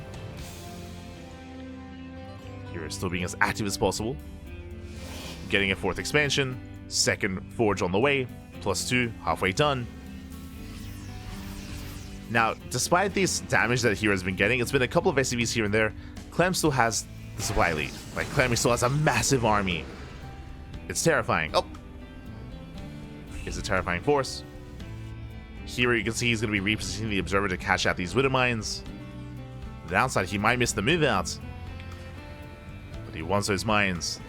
Here is still being as active as possible. Getting a 4th expansion. 2nd Forge on the way. +2, halfway done. Now, despite this damage that Hero has been getting, it's been a couple of SCVs here and there. Clem still has the supply lead. Like, Clem still has a massive army. It's terrifying. Oh! It's a terrifying force. Here you can see he's going to be repositioning the Observer to catch out these Widow Mines. The downside, he might miss the move out. But he wants those mines.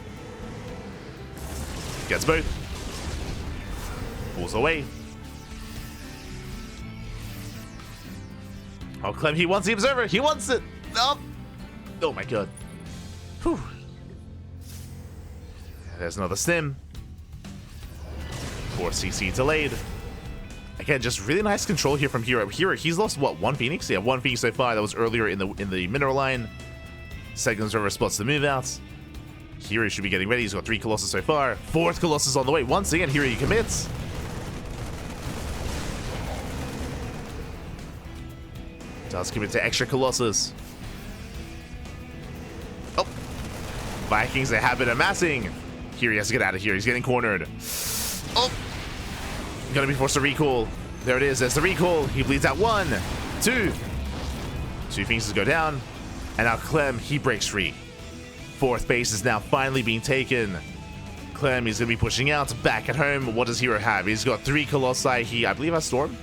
Gets both. Pulls away. Oh, Clem, he wants the Observer. He wants it. Oh, oh my god. Whew. There's another stim. 4 CC delayed. Again, just really nice control here from Hero. He's lost, what, 1 Phoenix? Yeah, 1 Phoenix so far. That was earlier in the mineral line. 2nd Observer spots the move out. Hero should be getting ready. He's got 3 Colossus so far. 4th Colossus on the way. Once again, Hero commits. Does commit to extra Colossus. Oh. Vikings, they have been amassing. Here he has to get out of here. He's getting cornered. Oh. Gonna be forced to recall. There it is. There's the recall. He bleeds out 1, 2. 2 Phoenixes go down. And now Clem, he breaks free. 4th base is now finally being taken. Clem, he's gonna be pushing out. Back at home, what does Hero have? He's got 3 Colossi. He, I believe, has Storm.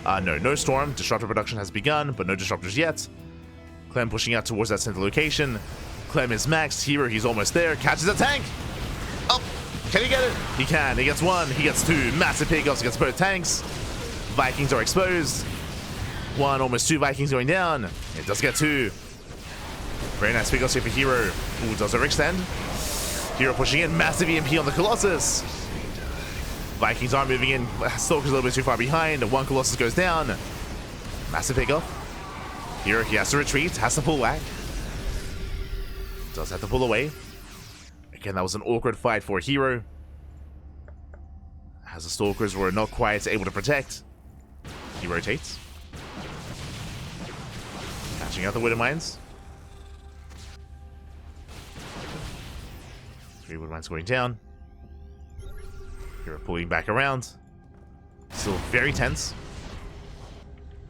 No Storm. Disruptor production has begun, but no Disruptors yet. Clem pushing out towards that center location. Clem is maxed. Hero, he's almost there. Catches a tank. Oh, can he get it? He can. He gets 1. He gets 2. Massive pickups against both tanks. Vikings are exposed. 1, almost 2 Vikings going down. It does get 2. Very nice pickups here for Hero. Ooh, does overextend. Hero pushing in. Massive EMP on the Colossus. Vikings are moving in. Stalker's a little bit too far behind. 1 Colossus goes down. Massive pickup. Here he has to retreat. Has to pull back. Does have to pull away. Again, that was an awkward fight for Hero. As the Stalkers were not quite able to protect. He rotates. Catching out the Widow Mines. 3 Widow Mines going down. Hero pulling back around. Still very tense.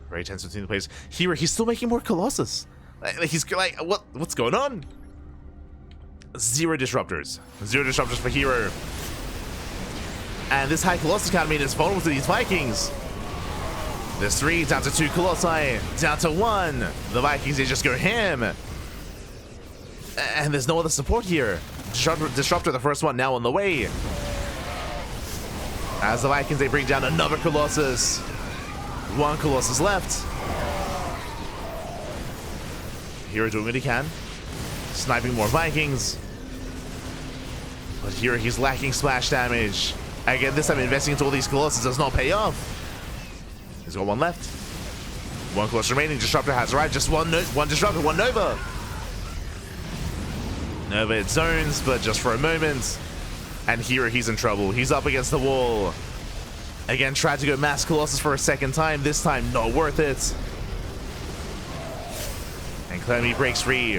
Very tense between the players. Hero, he's still making more Colossus. He's like, what's going on? 0 Disruptors. 0 Disruptors for Hero. And this high Colossus economy is vulnerable to these Vikings. There's 3, down to 2 Colossi, down to 1. The Vikings, they just go ham. And there's no other support here. Disruptor, the first one, now on the way. As the Vikings, they bring down another Colossus. 1 Colossus left. Hero doing what he can. Sniping more Vikings. But here he's lacking splash damage. Again, this time investing into all these Colossus does not pay off. He's got 1 left. 1 Colossus remaining. Disruptor has arrived. Just one Disruptor, 1 Nova. Nova hit zones, but just for a moment. And Hero, he's in trouble. He's up against the wall. Again, tried to go mass Colossus for a 2nd time. This time, not worth it. And Clem breaks free.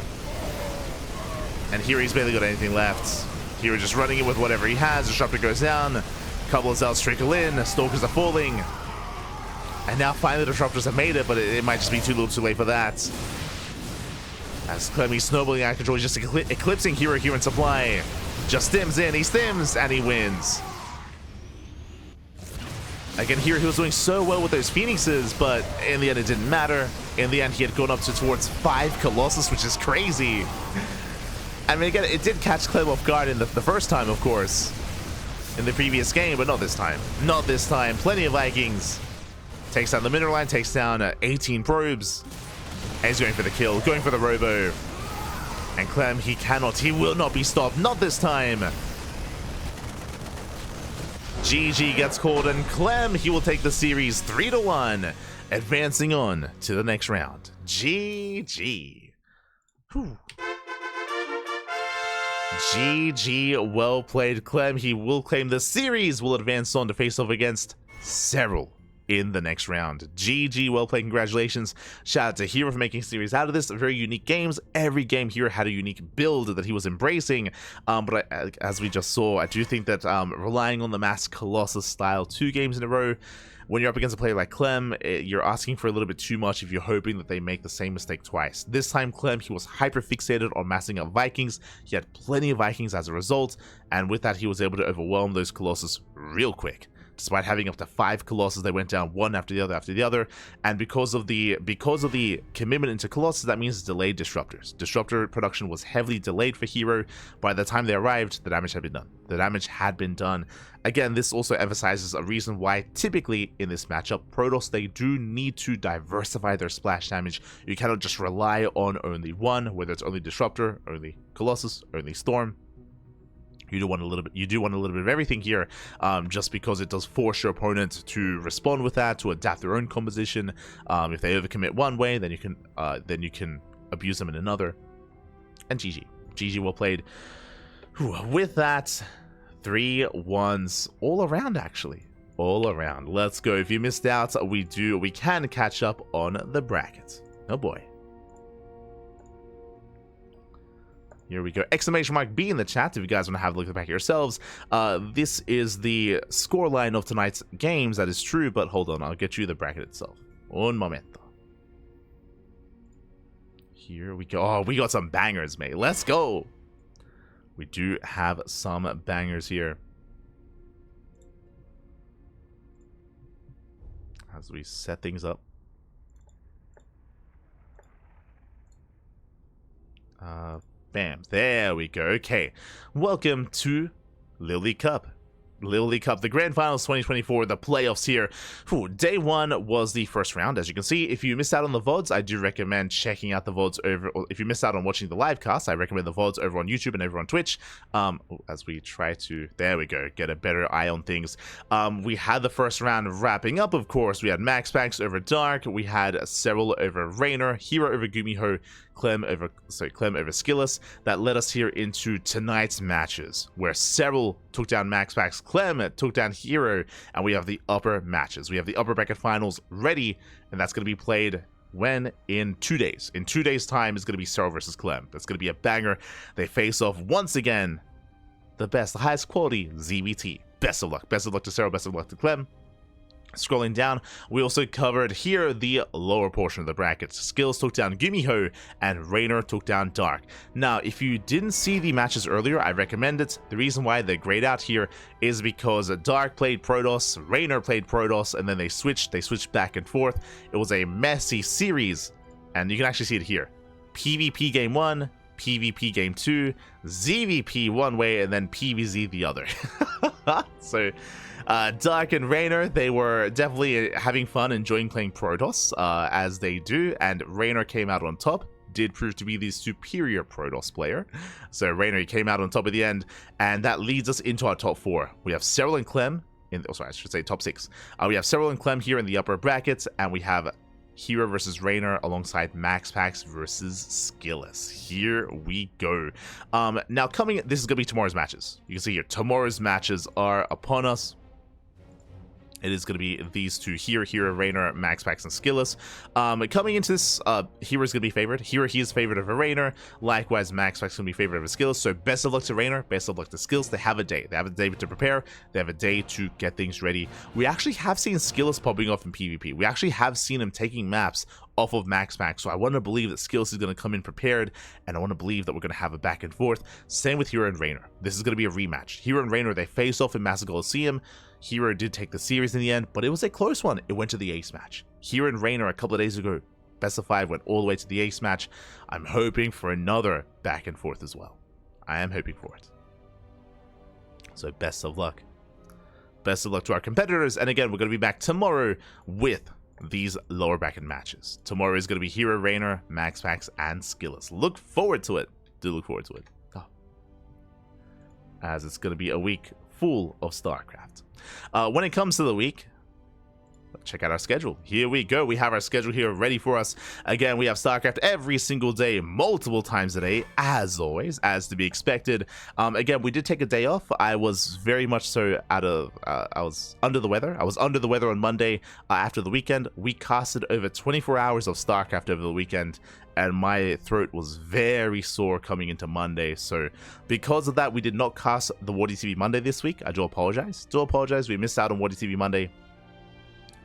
And Hero's barely got anything left. Hero just running it with whatever he has. Disruptor goes down. Couple of Zealots trickle in. Stalkers are falling. And now finally the Disruptors have made it, but it might just be too little too late for that. As Clem, he's snowballing out of control, he's just eclipsing herO here in supply. Just stims in, he stims, and he wins. Again, here he was doing so well with those Phoenixes, but in the end it didn't matter. In the end, he had gone up to towards 5 Colossus, which is crazy. I mean, again, it did catch Clem off guard in the first time, of course, in the previous game, but not this time. Not this time. Plenty of Vikings. Takes down the mineral line, takes down 18 probes. And he's going for the kill, going for the robo. And Clem, he will not be stopped. Not this time. GG gets called, and Clem, he will take the series 3-1, advancing on to the next round. GG. Whew. GG, well played, Clem. He will claim the series, will advance on to face off against several in the next round. GG, well played, congratulations. Shout out to herO for making series out of this. Very unique games. Every game here had a unique build that he was embracing. But as we just saw, I do think that relying on the Mass Colossus style 2 games in a row, when you're up against a player like Clem, you're asking for a little bit too much if you're hoping that they make the same mistake twice. This time, Clem, he was hyper fixated on massing up Vikings. He had plenty of Vikings as a result, and with that, he was able to overwhelm those Colossus real quick. Despite having up to 5 Colossus, they went down one after the other, and because of the commitment into Colossus, that means delayed disruptors. Disruptor production was heavily delayed for herO. By the time they arrived, the damage had been done. The damage had been done. Again, this also emphasizes a reason why typically in this matchup, Protoss, they do need to diversify their splash damage. You cannot just rely on only one, whether it's only Disruptor, only Colossus, only Storm. You do want a little bit of everything here, just because it does force your opponent to respond with that, to adapt their own composition. If they overcommit one way, then you can abuse them in another. And GG, well played. Whew. With that, 3-1s all around, actually, all around. Let's go. If you missed out, we can catch up on the brackets. Oh boy. Here we go. Exclamation mark B in the chat if you guys want to have a look at the back yourselves. This is the scoreline of tonight's games. That is true, but hold on. I'll get you the bracket itself. Un momento. Here we go. Oh, we got some bangers, mate. Let's go. We do have some bangers here. As we set things up. Bam, there we go. Okay, welcome to LiuLi Cup. LiuLi Cup, the Grand Finals 2024, the playoffs here. Whew, day 1 was the first round, as you can see. If you missed out on the VODs, I do recommend checking out the VODs over, or if you missed out on watching the live cast, I recommend the VODs over on YouTube and over on Twitch, as we try to, there we go, get a better eye on things. We had the first round wrapping up, of course. We had MaxPax over Dark, we had Cyril over Raynor, herO over Gumiho, Clem over Skillus. That led us here into tonight's matches, where Cyril took down MaxPax, Clem took down herO, and we have the upper matches. We have the upper bracket finals ready, and that's going to be played when? In 2 days. In 2 days' time is going to be Cyril versus Clem. That's going to be a banger. They face off once again. The best, the highest quality ZVT. Best of luck. Best of luck to Cyril. Best of luck to Clem. Scrolling down, we also covered here the lower portion of the brackets. Skills took down Gumiho, and Raynor took down Dark. Now, if you didn't see the matches earlier, I recommend it. The reason why they're grayed out here is because Dark played Protoss, Raynor played Protoss, and then they switched back and forth. It was a messy series, and you can actually see it here. PvP game 1, PvP game 2, ZVP one way, and then PvZ the other. So Dark and Raynor, they were definitely having fun, enjoying playing Protoss, as they do, and Raynor came out on top, did prove to be the superior Protoss player. So Raynor came out on top at the end, and that leads us into our top 4. We have Cyril and Clem, I should say top 6. We have Cyril and Clem here in the upper brackets, and we have herO versus Raynor alongside MaxPax versus Skillus. Here we go. Now this is going to be tomorrow's matches. You can see here, tomorrow's matches are upon us. It is going to be these two here, herO, Raynor, MaxPax, and Skillus. Coming into this, herO is going to be favored. herO, he is favored over Raynor. Likewise, MaxPax is going to be favored over Skillus. So best of luck to Raynor, best of luck to Skillus. They have a day. They have a day to prepare. They have a day to get things ready. We actually have seen Skillus popping off in PvP. We actually have seen him taking maps off of MaxPax. So I want to believe that Skills is going to come in prepared, and I want to believe that we're going to have a back and forth. Same with herO and Raynor. This is going to be a rematch. herO and Raynor, they faced off in Master Coliseum. herO did take the series in the end, but it was a close one. It went to the ace match. herO and Raynor a couple of days ago, best of 5 went all the way to the ace match. I'm hoping for another back and forth as well. I am hoping for it. So best of luck. Best of luck to our competitors. And again, we're going to be back tomorrow with these lower bracket matches. Tomorrow is going to be herO, Raynor, MaxPax, and Skillers. Look forward to it. Do look forward to it. Oh. As it's going to be a week full of StarCraft. When it comes to the week, check out our schedule. Here we go. We have our schedule here ready for us. Again, we have StarCraft every single day, multiple times a day, as always, as to be expected. Again, we did take a day off. I was very much so I was under the weather. I was under the weather on Monday after the weekend. We casted over 24 hours of StarCraft over the weekend, and my throat was very sore coming into Monday. So because of that, we did not cast the Wardy TV Monday this week. I do apologize. We missed out on Wardy TV Monday.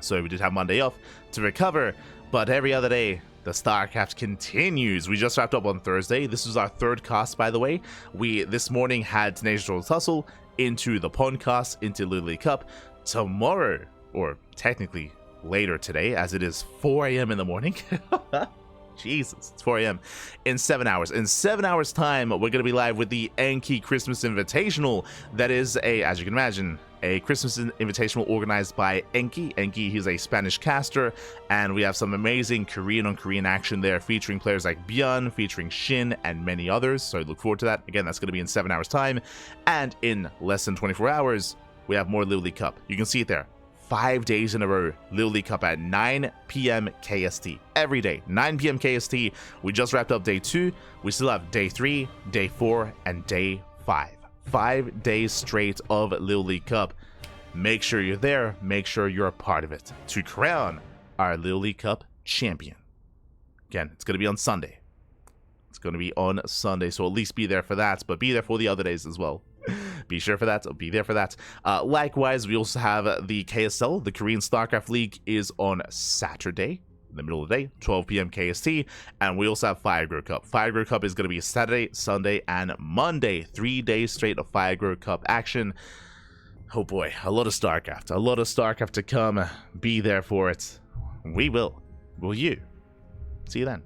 So we did have Monday off to recover, but every other day, the StarCraft continues. We just wrapped up on Thursday. This was our third cast, by the way. We, this morning, had Tenacious World Tussle into the Pond cast, into LiuLi Cup. Tomorrow, or technically later today, as it is 4 a.m. in the morning. Jesus, it's 4 a.m. in 7 hours. In 7 hours' time, we're going to be live with the CranKy Christmas Invitational. That is as you can imagine, a Christmas Invitational organized by CranKy. CranKy, he's a Spanish caster, and we have some amazing Korean-on-Korean action there, featuring players like Byun, featuring Shin, and many others. So look forward to that. Again, that's going to be in 7 hours' time. And in less than 24 hours, we have more LiuLi Cup. You can see it there. 5 days in a row, LiuLi Cup at 9 p.m. KST. Every day, 9 p.m. KST. We just wrapped up day 2. We still have day 3, day 4, and day 5. 5 days straight of LiuLi Cup. Make sure you're there. Make sure you're a part of it to crown our LiuLi Cup champion. Again, it's going to be on Sunday. It's going to be on Sunday, so at least be there for that, but be there for the other days as well. Be sure for that. Be there for that. Likewise, we also have the KSL, the Korean StarCraft League, is on Saturday, in the middle of the day, 12 p.m. KST, and we also have herO Cup. herO Cup is going to be Saturday, Sunday, and Monday. 3 days straight of herO Cup action. Oh boy, a lot of StarCraft to come. Be there for it. We will. Will you? See you then.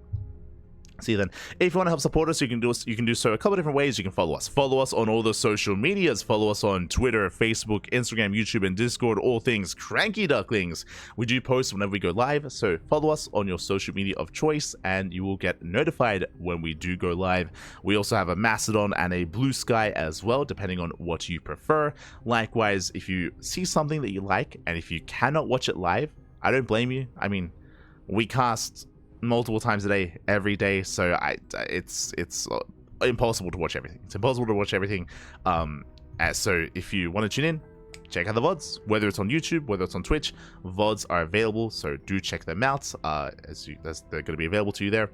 If you want to help support us, you can do so a couple of different ways. You can follow us on all the social medias. Follow us on Twitter, Facebook, Instagram, YouTube, and Discord. All things CranKy Ducklings. We do post whenever we go live, so follow us on your social media of choice, and you will get notified when we do go live. We also have a Mastodon and a Blue Sky as well, depending on what you prefer. Likewise, if you see something that you like, and if you cannot watch it live, I don't blame you. I mean, we cast multiple times a day, every day, so it's impossible to watch everything. So if you want to tune in, check out the VODs, whether it's on YouTube, whether it's on Twitch. VODs are available, so do check them out, as they're going to be available to you there.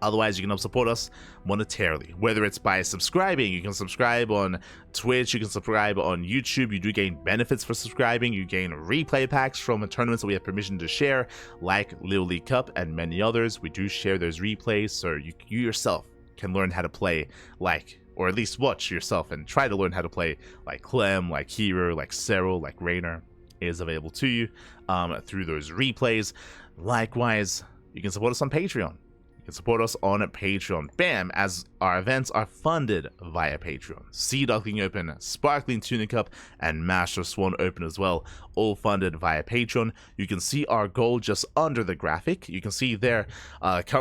Otherwise, you can help support us monetarily, whether it's by subscribing. You can subscribe on Twitch, you can subscribe on YouTube. You do gain benefits for subscribing. You gain replay packs from tournaments that we have permission to share, like LiuLi Cup and many others. We do share those replays, so you yourself can learn how to play like, or at least watch yourself and try to learn how to play like Clem, like herO, like herO, like Raynor is available to you through those replays. Likewise, you can support us on Patreon. You can support us on Patreon. Bam! As our events are funded via Patreon. Sea Duckling Open, Sparkling Tuna Cup, and Master Swan Open as well. All funded via Patreon. You can see our goal just under the graphic. You can see there.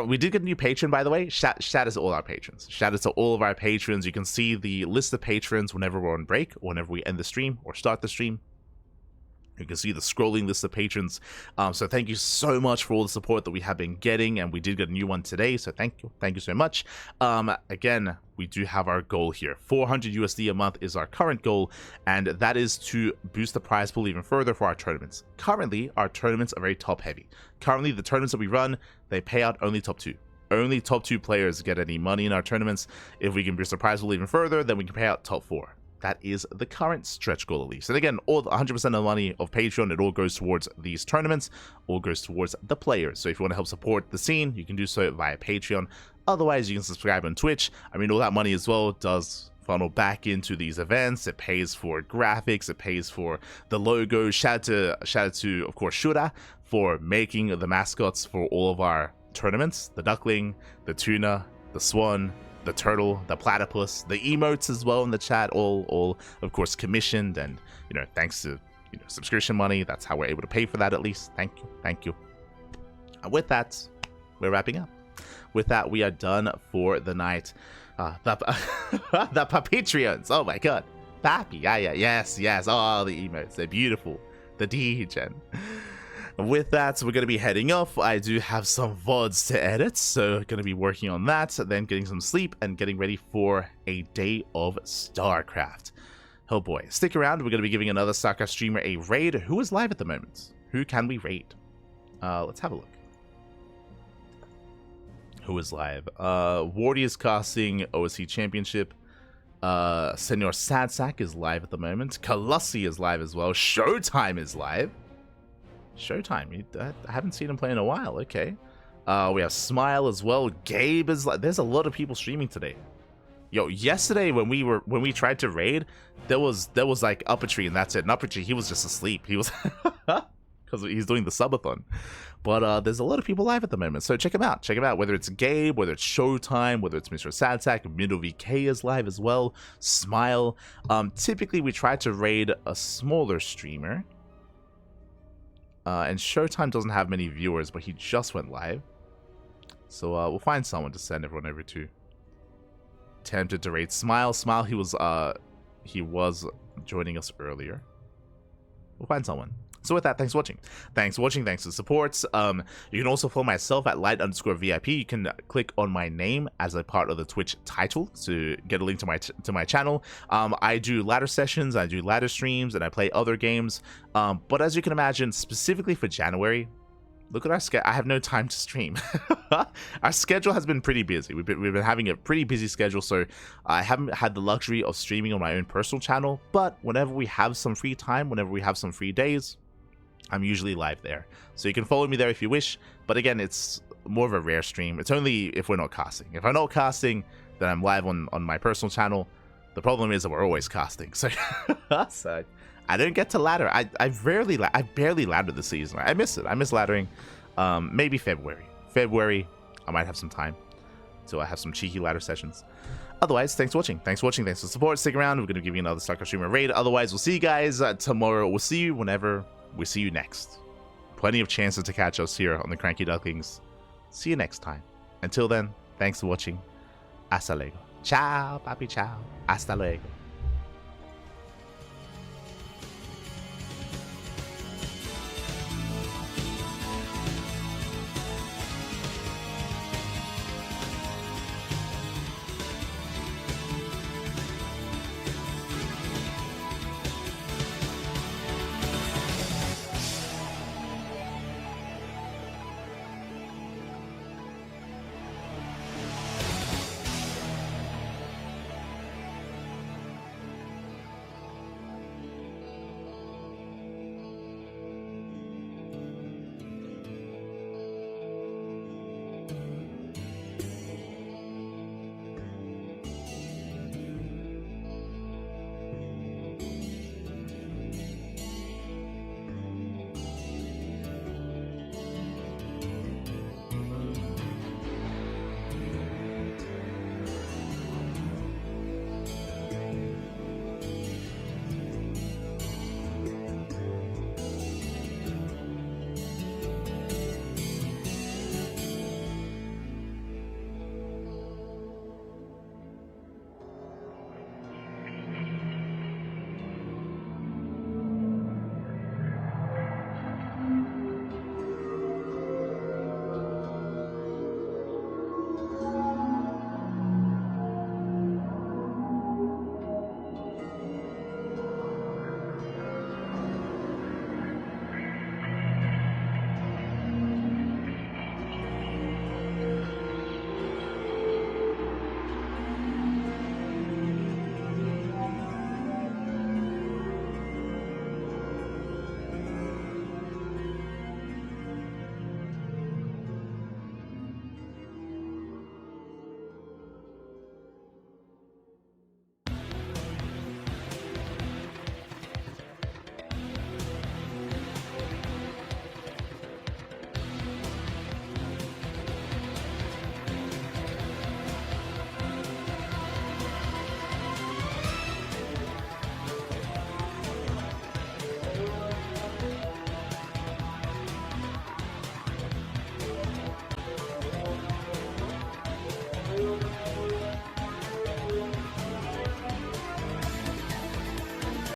We did get a new patron, by the way. Shout out to all our patrons. Shout out to all of our patrons. You can see the list of patrons whenever we're on break, or whenever we end the stream, or start the stream. You can see the scrolling list of patrons. So thank you so much for all the support that we have been getting, and we did get a new one today, so thank you so much. Again, we do have our goal here. 400 USD a month is our current goal, and that is to boost the prize pool even further for our tournaments. Currently, our tournaments are very top heavy. Currently, the tournaments that we run, they pay out only top 2. Only top 2 players get any money in our tournaments. If we can boost the prize pool even further, then we can pay out top 4. that is the current stretch goal at least. And again, all 100% of the money of Patreon, it all goes towards these tournaments, all goes towards the players. So if you want to help support the scene, you can do so via Patreon. Otherwise, you can subscribe on Twitch. I mean, all that money as well does funnel back into these events. It pays for graphics, it pays for the logo. Shout out to of course Shura for making the mascots for all of our tournaments: the duckling, the tuna, the swan, the turtle, the platypus, the emotes as well in the chat, all of course commissioned, and thanks to subscription money, that's how we're able to pay for that at least. Thank you. And with that, we're wrapping up. With that, we are done for the night. The Patreons, oh my god, Pappy, yes, oh, the emotes, they're beautiful, the degen. With that, we're going to be heading off. I do have some VODs to edit, so going to be working on that, then getting some sleep and getting ready for a day of StarCraft. Oh boy, stick around, we're going to be giving another StarCraft streamer a raid. Who is live at the moment? Who can we raid? Let's have a look. Who is live? Wardy is casting OSC Championship. Senor Sadsack is live at the moment. Colossi is live as well. Showtime is live. Showtime. I haven't seen him play in a while. Okay. We have Smile as well. Gabe is like. There's a lot of people streaming today. Yo, yesterday when we tried to raid, there was like Uppertree and that's it. And Uppertree, he was just asleep. He was because he's doing the subathon. But there's a lot of people live at the moment, so check him out. Check him out, whether it's Gabe, whether it's Showtime, whether it's Mr. Sadsack, Middle VK is live as well, Smile. Typically, we try to raid a smaller streamer. And Showtime doesn't have many viewers, but he just went live. So we'll find someone to send everyone over to. Tempted to raid Smile. Smile, he was joining us earlier. We'll find someone. So with that, thanks for watching. Thanks for watching. Thanks for the support. You can also follow myself at light_VIP. You can click on my name as a part of the Twitch title to get a link to my channel. I do ladder sessions, I do ladder streams, and I play other games. But as you can imagine, specifically for January, look at our schedule. I have no time to stream. Our schedule has been pretty busy. We've been having a pretty busy schedule, so I haven't had the luxury of streaming on my own personal channel. But whenever we have some free time, whenever we have some free days, I'm usually live there. So you can follow me there if you wish. But again, it's more of a rare stream. It's only if we're not casting. If I'm not casting, then I'm live on my personal channel. The problem is that we're always casting. So, so I don't get to ladder. I barely ladder this season. I miss it. I miss laddering. Maybe February. I might have some time. So I have some cheeky ladder sessions. Otherwise, thanks for watching. Thanks for the support. Stick around. We're going to give you another StarCraft streamer raid. Otherwise, we'll see you guys tomorrow. We'll see you whenever we see you next. Plenty of chances to catch us here on the CranKy Ducklings. See you next time. Until then, thanks for watching. Hasta luego. Ciao, papi, ciao. Hasta luego.